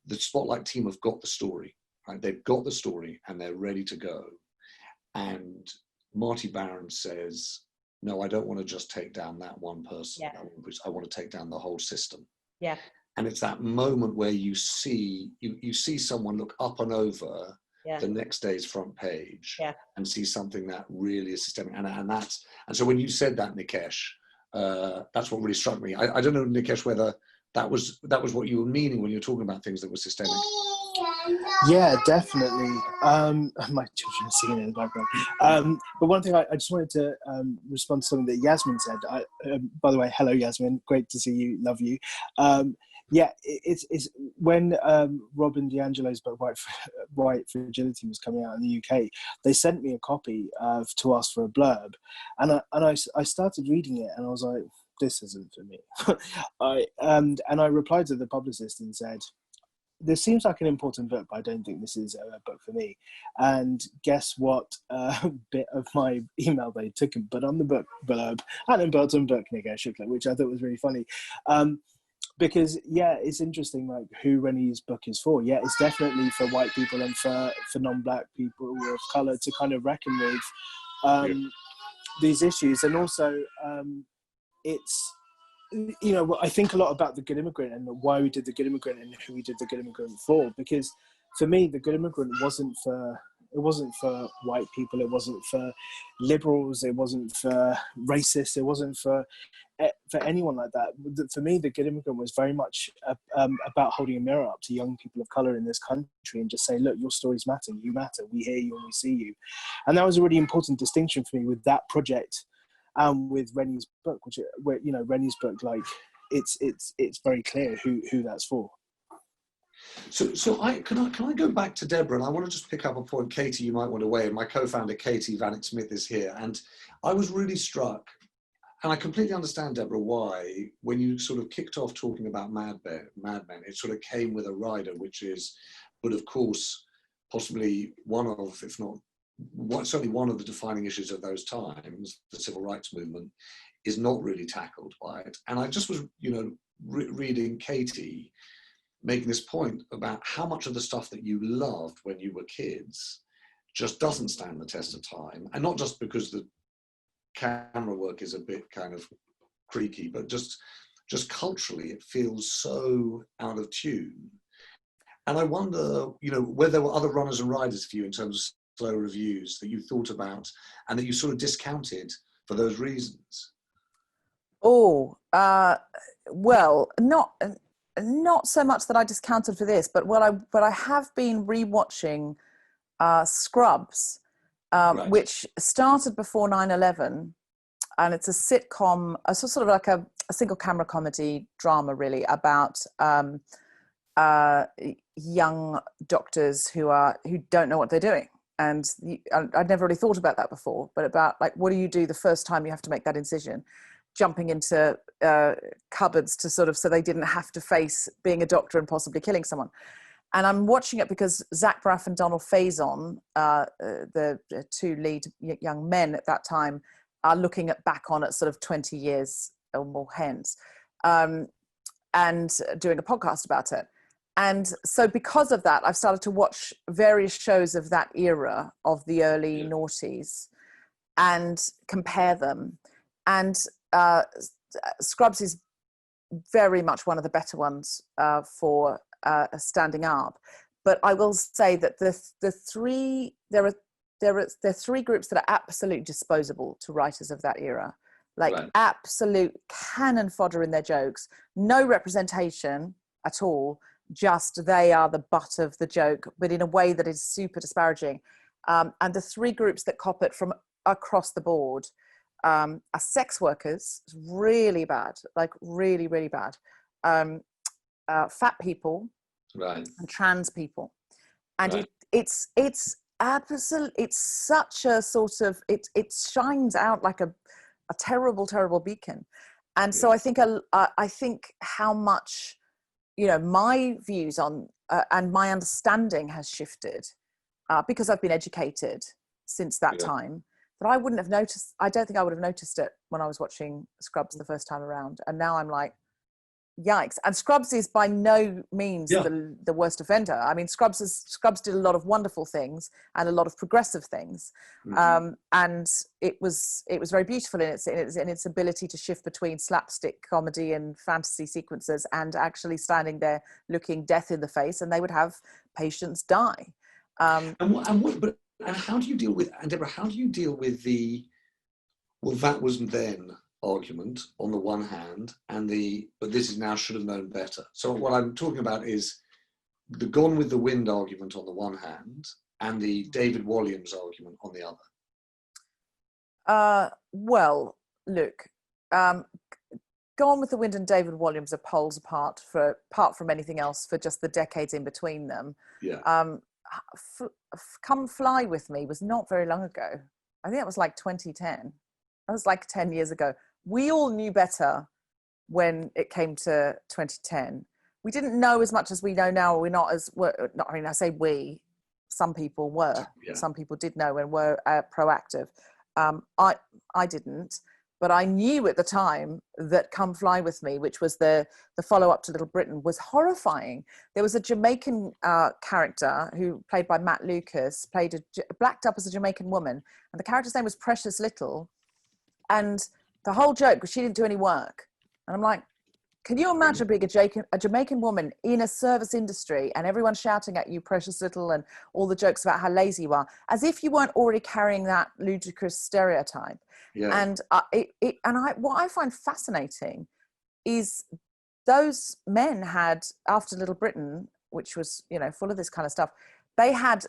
S1: the Spotlight team have got the story, right? They've got the story and they're ready to go. And Marty Baron says, "No, I don't want to just take down that one person.
S7: Yeah.
S1: I want to take down the whole system."
S7: Yeah.
S1: And it's that moment where you see someone look up and over the next day's front page and see something that really is systemic. And so when you said that, Nikesh, that's what really struck me. I don't know, Nikesh, whether that was what you were meaning when you were talking about things that were systemic.
S3: Yeah, definitely. My children are singing in the background. But one thing I just wanted to respond to something that Yasmin said. By the way, hello Yasmin, great to see you, love you. It's when Robin DiAngelo's book White Fragility was coming out in the UK, they sent me a copy to ask for a blurb, and I started reading it, and I was like, this isn't for me. And I replied to the publicist and said, this seems like an important book, but I don't think this is a book for me. And guess what bit of my email they took and put on the book blurb, and important book, Nikesh Shukla, which I thought was really funny. Because it's interesting, like, who Rennie's book is for. Yeah, it's definitely for white people and for non-black people of colour to kind of reckon with these issues. And also it's, you know, I think a lot about The Good Immigrant and why we did The Good Immigrant and who we did The Good Immigrant for. Because for me, The Good Immigrant wasn't for white people, it wasn't for liberals, it wasn't for racists, it wasn't for anyone like that. For me, The Good Immigrant was very much about holding a mirror up to young people of colour in this country and just saying, look, your stories matter, you matter, we hear you and we see you. And that was a really important distinction for me with that project and with Rennie's book, where you know, Rennie's book, like, it's very clear who that's for.
S1: So can I go back to Deborah, and I want to just pick up a point. Katie, you might want to weigh in. My co-founder Katie Vanek-Smith is here, and I was really struck, and I completely understand, Deborah, why when you sort of kicked off talking about Mad Men, it sort of came with a rider, but of course, possibly one of, if not certainly one of the defining issues of those times, the civil rights movement, is not really tackled by it. And I just was, you know, reading Katie making this point about how much of the stuff that you loved when you were kids just doesn't stand the test of time. And not just because the camera work is a bit kind of creaky, but just culturally, it feels so out of tune. And I wonder, you know, whether there were other runners and riders for you in terms of slow reviews that you thought about and that you sort of discounted for those reasons.
S2: Oh, well, not so much that I discounted for this, but I have been rewatching Scrubs,
S1: Right.
S2: which started before 9/11, and it's a sitcom, sort of like a single camera comedy drama, really, about young doctors who don't know what they're doing. And I'd never really thought about that before, but about, like, what do you do the first time you have to make that incision? Jumping into cupboards to sort of, so they didn't have to face being a doctor and possibly killing someone. And I'm watching it because Zach Braff and Donald Faison, the two lead young men at that time, are looking back on it sort of 20 years or more hence, and doing a podcast about it. And so because of that, I've started to watch various shows of that era of the early noughties and compare them. And Scrubs is very much one of the better ones for standing up. But I will say that there are three groups that are absolutely disposable to writers of that era, like right. Absolute cannon fodder in their jokes, no representation at all. Just they are the butt of the joke, but in a way that is super disparaging. And the three groups that cop it from across the board are sex workers, really bad, like really, really bad. Fat people,
S1: Right.
S2: and trans people. And
S1: Right.
S2: it's absolute, it's such a sort of, it shines out like a terrible, terrible beacon. And so I think how much, you know, my views on and my understanding has shifted because I've been educated since that time, that I wouldn't have noticed. I don't think I would have noticed it when I was watching Scrubs the first time around. And now I'm like, yikes. And Scrubs is by no means the worst offender. I mean, Scrubs did a lot of wonderful things and a lot of progressive things. And it was very beautiful in its ability to shift between slapstick comedy and fantasy sequences and actually standing there looking death in the face, and they would have patients die.
S1: And how do you deal with, and Deborah, how do you deal with the, well, that was then argument on the one hand, and but this is now should have known better? So what I'm talking about is the Gone with the Wind argument on the one hand, and the David Walliams argument on the other.
S2: Well, look, Gone with the Wind and David Walliams are poles apart from anything else for just the decades in between them. Come Fly With Me was not very long ago. I think that was like 2010. That was like 10 years ago. We all knew better when it came to 2010. We didn't know as much as we know now. We're not as, I mean, I say we, some people were. Some people did know and were proactive. I didn't, but I knew at the time that Come Fly With Me, which was the follow-up to Little Britain, was horrifying. There was a Jamaican character who, played by Matt Lucas, blacked up as a Jamaican woman, and the character's name was Precious Little. And the whole joke was she didn't do any work. And I'm like, can you imagine being a Jamaican woman in a service industry and everyone shouting at you, Precious Little, and all the jokes about how lazy you are, as if you weren't already carrying that ludicrous stereotype. And what I find fascinating is those men had, after Little Britain, which was, you know, full of this kind of stuff, they had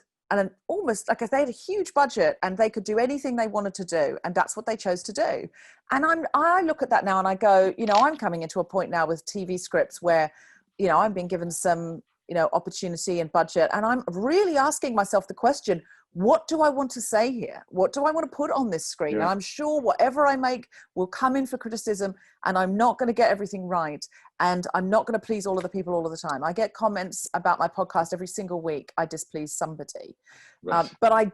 S2: almost like if they had a huge budget and they could do anything they wanted to do, and that's what they chose to do. And I look at that now and I go, you know, I'm coming into a point now with TV scripts where, you know, I'm being given some, you know, opportunity and budget, and I'm really asking myself the question, what do I want to say here? What do I want to put on this screen? And I'm sure whatever I make will come in for criticism, and I'm not going to get everything right. And I'm not going to please all of the people all of the time. I get comments about my podcast every single week. I displease somebody. Right. But I've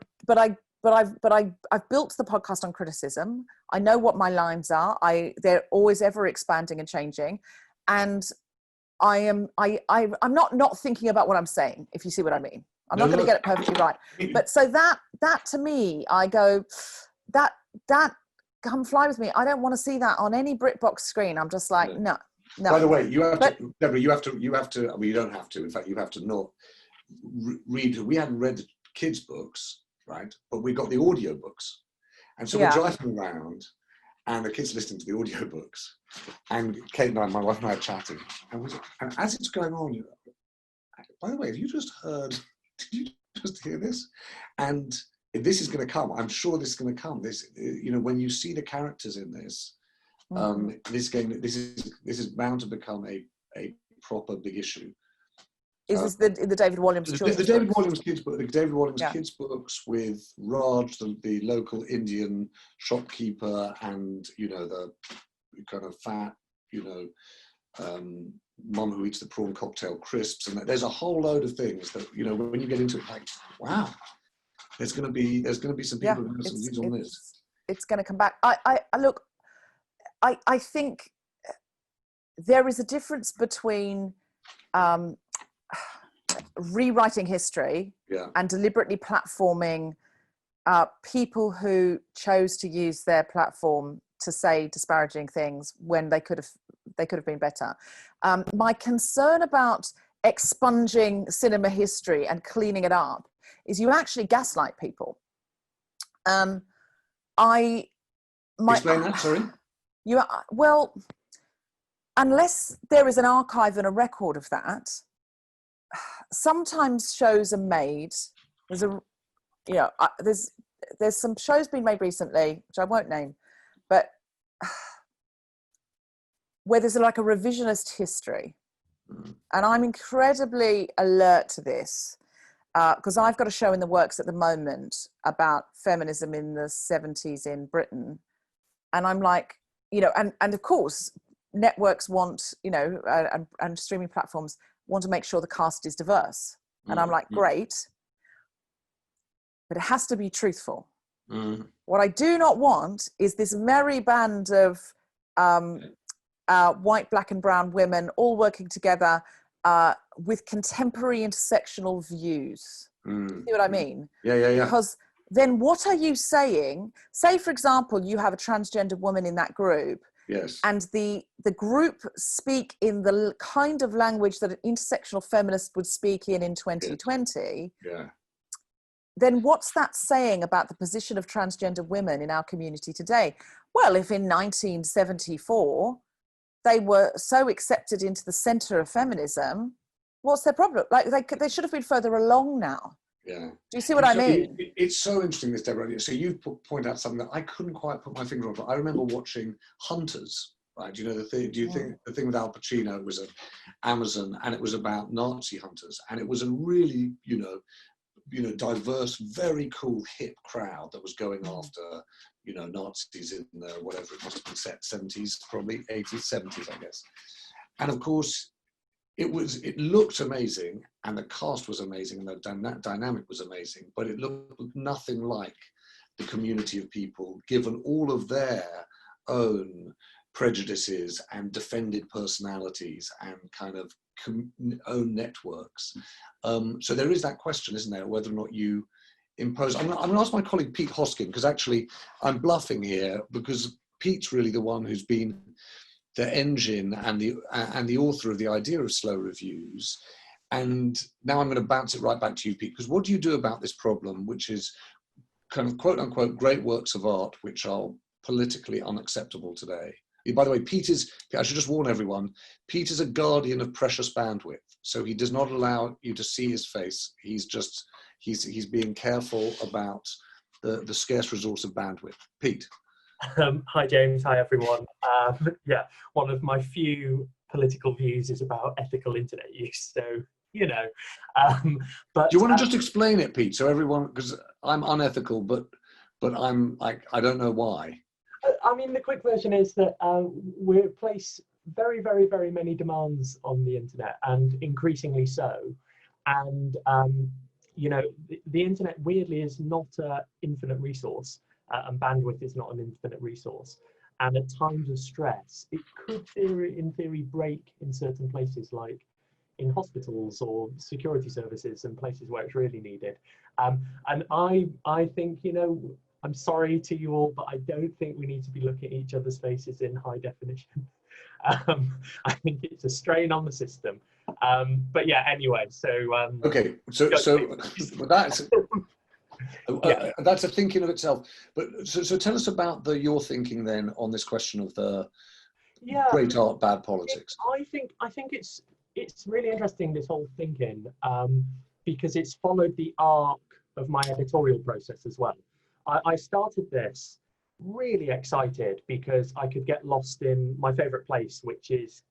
S2: built the podcast on criticism. I know what my lines are. They're always ever expanding and changing. And I'm not thinking about what I'm saying, if you see what I mean. I'm not going to get it perfectly right. But so that to me, I go, that Come Fly With Me, I don't want to see that on any BritBox screen. I'm just like, no.
S1: By the way, you have to, Deborah, you have to, I mean, you don't have to, in fact, you have to not read, we hadn't read the kids' books, right? But we got the audio books. And so we're driving around and the kids listening to the audio books. And Kate and I, my wife and I are chatting. And as it's going on, by the way, have you just heard, did you just hear this? And this is going to come. I'm sure this is going to come. This, you know, when you see the characters in this, this game, this is bound to become a proper big issue.
S2: Is this the David Walliams children's
S1: the David Walliams kids book? The David Walliams kids books with Raj, the local Indian shopkeeper, and you know the kind of fat, you know, mum who eats the prawn cocktail crisps, and there's a whole load of things that, you know, when you get into it, like, wow, there's going to be some people who have some views on this.
S2: It's going to come back. I think there is a difference between rewriting history and deliberately platforming people who chose to use their platform to say disparaging things when they could have been better. My concern about expunging cinema history and cleaning it up is you actually gaslight people.
S1: Explain that, sorry.
S2: Well, unless there is an archive and a record of that, sometimes shows are made. There's some shows being made recently, which I won't name, but where there's like a revisionist history. And I'm incredibly alert to this because I've got a show in the works at the moment about feminism in the 70s in Britain. And I'm like, you know, and of course, networks want, you know, and streaming platforms want to make sure the cast is diverse. And I'm like, great, but it has to be truthful. What I do not want is this merry band of white, black and brown women all working together with contemporary intersectional views. You see what I mean?
S1: Yeah.
S2: Because then what are you saying? Say, for example, you have a transgender woman in that group.
S1: Yes.
S2: And the group speak in the kind of language that an intersectional feminist would speak in 2020.
S1: Yeah.
S2: Then what's that saying about the position of transgender women in our community today? Well, if in 1974 they were so accepted into the center of feminism, what's their problem? Like they should have been further along now.
S1: Yeah.
S2: Do you see what I mean?
S1: It's so interesting, this, Deborah. So you point out something that I couldn't quite put my finger on. But I remember watching Hunters, right? Do you know the thing? Do you think the thing with Al Pacino was an Amazon, and it was about Nazi hunters, and it was a really, you know, diverse, very cool, hip crowd that was going after, you know, Nazis in the, whatever it must have been set, 70s, probably 80s, 70s, I guess. And of course, it looked amazing, and the cast was amazing, and the dynamic was amazing, but it looked nothing like the community of people, given all of their own prejudices and defended personalities and kind of own networks. So there is that question, isn't there, whether or not you impose. I'm going to ask my colleague Pete Hoskin, because actually I'm bluffing here, because Pete's really the one who's been the engine and the author of the idea of slow reviews. And now I'm going to bounce it right back to you, Pete, because what do you do about this problem, which is kind of quote unquote great works of art which are politically unacceptable today? By the way, Pete is, I should just warn everyone, Pete is a guardian of precious bandwidth. So he does not allow you to see his face. He's being careful about the scarce resource of bandwidth. Pete.
S8: Hi, James. Hi, everyone. Yeah, one of my few political views is about ethical internet use. So, you know, but
S1: do you want to just explain it, Pete? So everyone, because I'm unethical, but I'm like, I don't know why.
S8: I mean, the quick version is that we place very, very, very many demands on the internet, and increasingly so. And, you know, the internet weirdly is not an infinite resource, and bandwidth is not an infinite resource. And at times of stress, it could, in theory, break in certain places, like in hospitals or security services and places where it's really needed. And I think, you know, I'm sorry to you all, but I don't think we need to be looking at each other's faces in high definition. I think it's a strain on the system. But yeah, anyway, so...
S1: okay, so that's... that's a thinking of itself. But so tell us about your thinking then on this question of the great art, bad politics.
S8: I think it's really interesting, this whole thinking, because it's followed the arc of my editorial process as well. I started this really excited because I could get lost in my favorite place, which is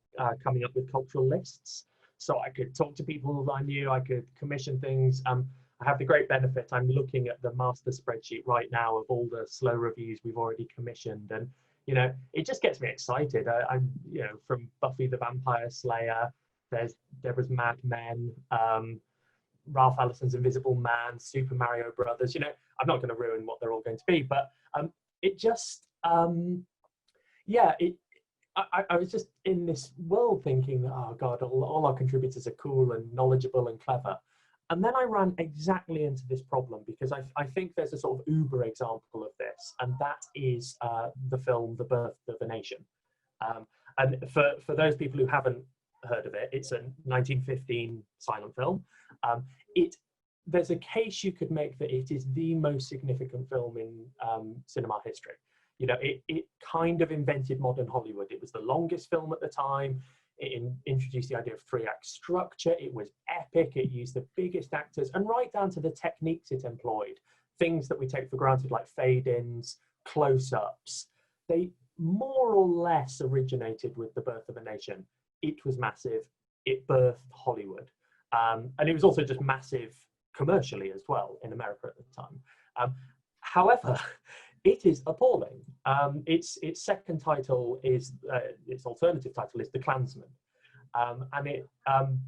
S8: coming up with cultural lists. So I could talk to people I knew, I could commission things. I have the great benefit, I'm looking at the master spreadsheet right now of all the slow reviews we've already commissioned. And, you know, it just gets me excited. I'm, you know, from Buffy the Vampire Slayer, there's Deborah's Mad Men, Ralph Allison's Invisible Man, Super Mario Brothers. You know, I'm not going to ruin what they're all going to be, but it just, yeah, I was just in this world thinking, oh God, all our contributors are cool and knowledgeable and clever. And then I ran exactly into this problem, because I think there's a sort of uber example of this, and that is the film The Birth of a Nation. And for those people who haven't heard of it, it's a 1915 silent film. There's a case you could make that it is the most significant film in cinema history. You know, it kind of invented modern Hollywood. It was the longest film at the time. It introduced the idea of 3-act structure. It was epic. It used the biggest actors, and right down to the techniques it employed, things that we take for granted like fade-ins, close-ups. They more or less originated with The Birth of a Nation. It was massive. it birthed Hollywood. And it was also just massive commercially as well in America at the time. However, it is appalling. Its second title is, its alternative title is The Clansmen. And it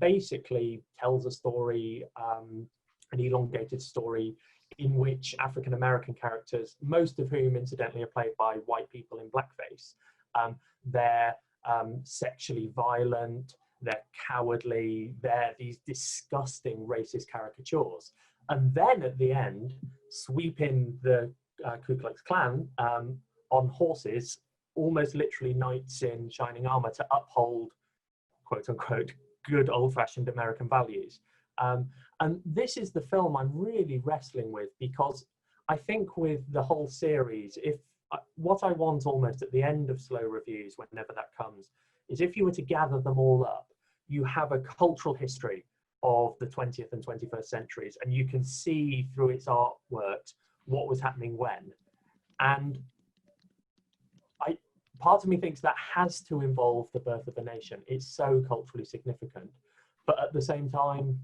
S8: basically tells a story, an elongated story, in which African-American characters, most of whom incidentally are played by white people in blackface, they're sexually violent, they're cowardly, they're these disgusting racist caricatures. And then at the end, sweep in the Ku Klux Klan on horses, almost literally knights in shining armor, to uphold, quote unquote, good old-fashioned American values. And this is the film I'm really wrestling with, because I think with the whole series, what I want almost at the end of Slow Reviews, whenever that comes, is if you were to gather them all up, you have a cultural history of the 20th and 21st centuries, and you can see through its artworks what was happening when. And part of me thinks that has to involve The Birth of a Nation. It's so culturally significant, but at the same time,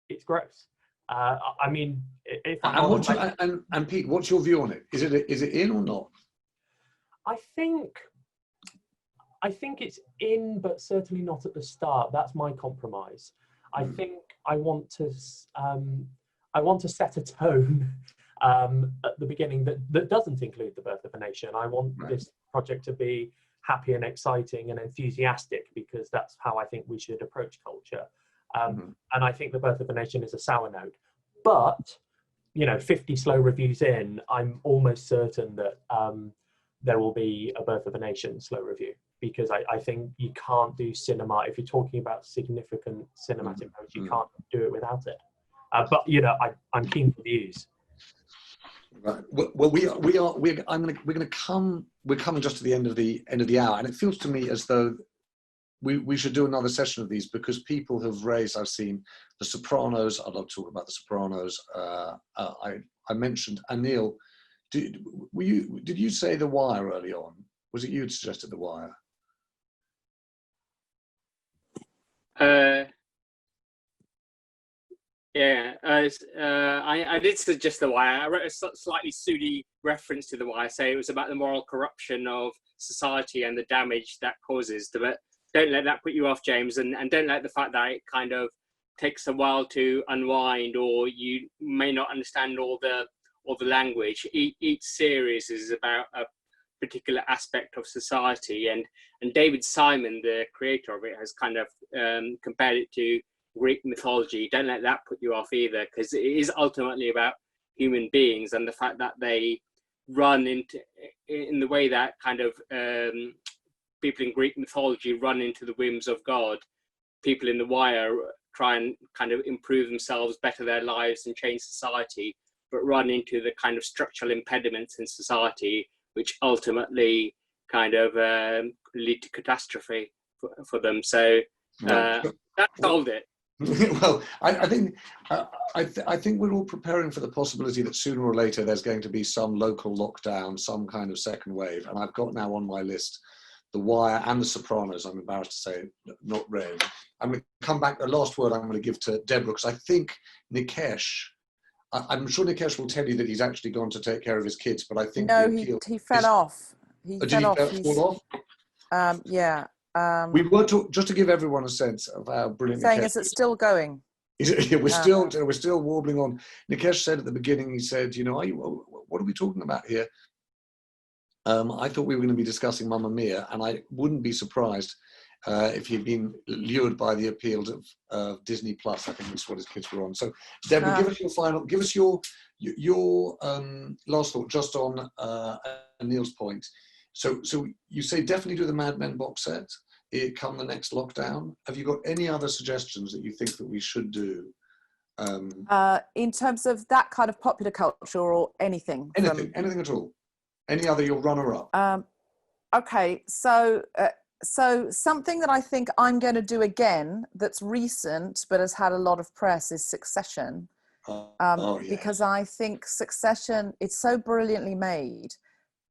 S8: it's gross. I mean, if
S1: and Pete, what's your view on it? Is it in or not?
S8: I think it's in, but certainly not at the start. That's my compromise. I think I want to set a tone at the beginning that doesn't include The Birth of a Nation. I want this project to be happy and exciting and enthusiastic, because that's how I think we should approach culture. And I think The Birth of a Nation is a sour note. But, 50 slow reviews in, I'm almost certain that there will be a Birth of a Nation slow review, because I think you can't do cinema, if you're talking about significant cinematic modes, you can't do it without it. But I'm keen for views.
S1: Right. Well, we're coming just to the end of the hour, and it feels to me as though we should do another session of these, because people have raised. I've seen The Sopranos. I'd love to talk about The Sopranos. I mentioned Anil. Did you say The Wire early on? Was it you who suggested The Wire?
S9: I did suggest The Wire. I wrote a slightly pseudy reference to The Wire, saying it was about the moral corruption of society and the damage that causes. But don't let that put you off, James, and don't let the fact that it kind of takes a while to unwind, or you may not understand all the language. Each series is about a particular aspect of society, and David Simon, the creator of it, has kind of compared it to Greek mythology. Don't let that put you off either, because it is ultimately about human beings and the fact that they run in the way that kind of people in Greek mythology run into the whims of God. People in The Wire try and kind of improve themselves, better their lives and change society, but run into the kind of structural impediments in society, which ultimately kind of lead to catastrophe for them. So that solved it.
S1: Well, I think we're all preparing for the possibility that sooner or later there's going to be some local lockdown, some kind of second wave. And I've got now on my list The Wire and The Sopranos. I'm embarrassed to say, not read. I'm going to come back. The last word I'm going to give to Deborah, because I think Nikesh, I'm sure Nikesh will tell you that he's actually gone to take care of his kids, but I think
S2: he fell off.
S1: Did he fall off?
S2: Yeah.
S1: We were just to give everyone a sense of how brilliant.
S2: Saying, is it still going?
S1: We're still warbling on. Nikesh said at the beginning, he said, what are we talking about here? I thought we were going to be discussing Mamma Mia, and I wouldn't be surprised if he'd been lured by the appeals of Disney Plus. I think that's what his kids were on. So, Deborah, give us your last thought just on Neil's point. So you say definitely do the Mad Men box set come the next lockdown. Have you got any other suggestions that you think that we should do?
S2: In terms of that kind of popular culture or anything?
S1: Anything at all. Any other, your runner-up?
S2: Okay, so something that I think I'm going to do again that's recent but has had a lot of press is Succession. Because I think Succession, it's so brilliantly made,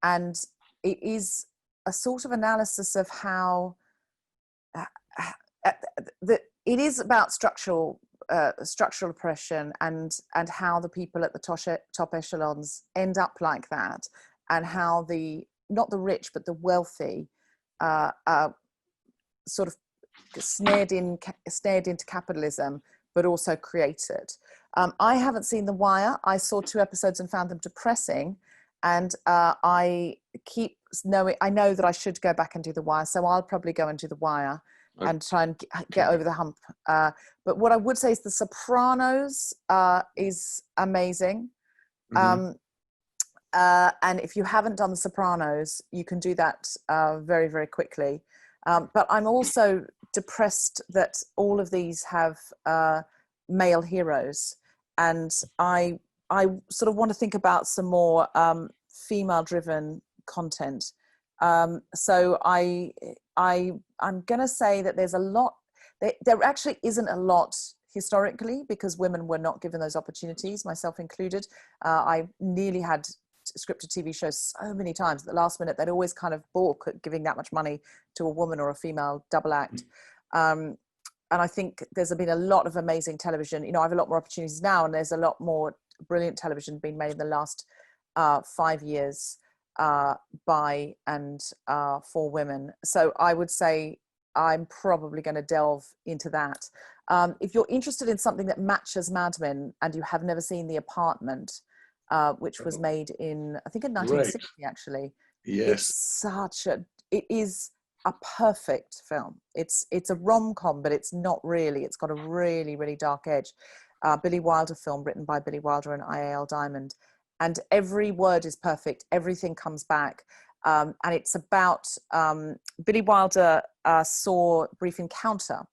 S2: and it is a sort of analysis of how it is about structural oppression and how the people at the top echelons end up like that, and how not the rich but the wealthy sort of snared into capitalism, but also create it. I haven't seen The Wire. I saw 2 episodes and found them depressing, and I know that I should go back and do The Wire, so I'll probably go and do The Wire and try and get over the hump. But what I would say is The Sopranos is amazing. Mm-hmm. And if you haven't done The Sopranos, you can do that very, very quickly. But I'm also depressed that all of these have male heroes, and I sort of want to think about some more female-driven content. So I'm going to say that there's a lot. There actually isn't a lot historically, because women were not given those opportunities, myself included. I nearly had scripted TV shows so many times at the last minute they'd always kind of balk at giving that much money to a woman or a female double act. And I think there's been a lot of amazing television. You know, I have a lot more opportunities now, and there's a lot more brilliant television being made in the last 5 years by and for women. So I would say I'm probably going to delve into that. If you're interested in something that matches Mad Men and you have never seen The Apartment, which was made in, I think in 1960 actually.
S1: Yes.
S2: It is a perfect film. It's a rom-com, but it's not really. It's got a really, really dark edge. Billy Wilder film written by Billy Wilder and I.A.L. Diamond. And every word is perfect. Everything comes back. And it's about, Billy Wilder saw Brief Encounter.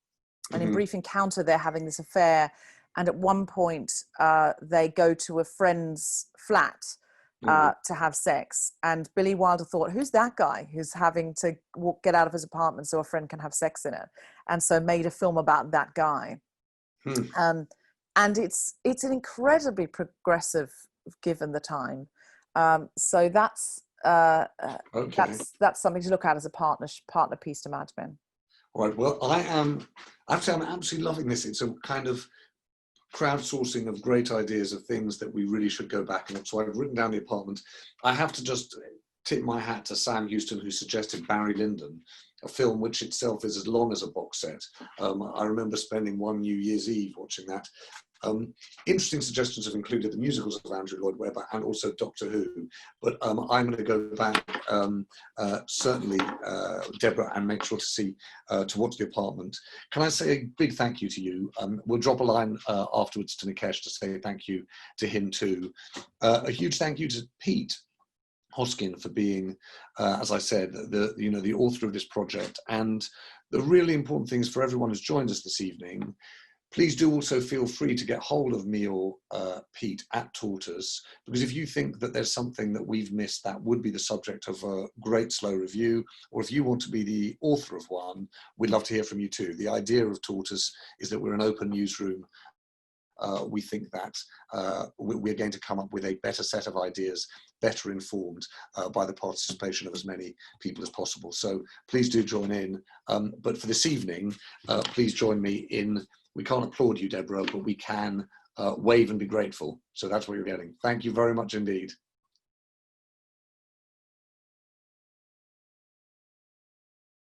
S2: And in Brief Encounter, they're having this affair. And at one point, they go to a friend's flat to have sex. And Billy Wilder thought, who's that guy who's having to get out of his apartment so a friend can have sex in it? And so made a film about that guy. And it's an incredibly progressive, given the time. So that's something to look at as a partner piece to Mad Men.
S1: All right. Well, I have to say I'm absolutely loving this. It's a kind of crowdsourcing of great ideas of things that we really should go back and look. So I've written down The Apartment. I have to just tip my hat to Sam Houston, who suggested Barry Lyndon, a film which itself is as long as a box set. I remember spending one New Year's Eve watching that. Interesting suggestions have included the musicals of Andrew Lloyd Webber and also Doctor Who, but I'm going to go back certainly, Deborah, and make sure to watch The Apartment. Can I say a big thank you to you? We'll drop a line afterwards to Nikesh to say thank you to him too. A huge thank you to Pete Hoskin for being, as I said, the author of this project. And the really important things for everyone who's joined us this evening. Please do also feel free to get hold of me or Pete at Tortoise, because if you think that there's something that we've missed that would be the subject of a great slow review, or if you want to be the author of one, we'd love to hear from you too. The idea of Tortoise is that we're an open newsroom. We think that we're going to come up with a better set of ideas, better informed by the participation of as many people as possible. So please do join in. But for this evening, please join me in, we can't applaud you, Deborah, but we can wave and be grateful. So that's what you're getting. Thank you very much indeed.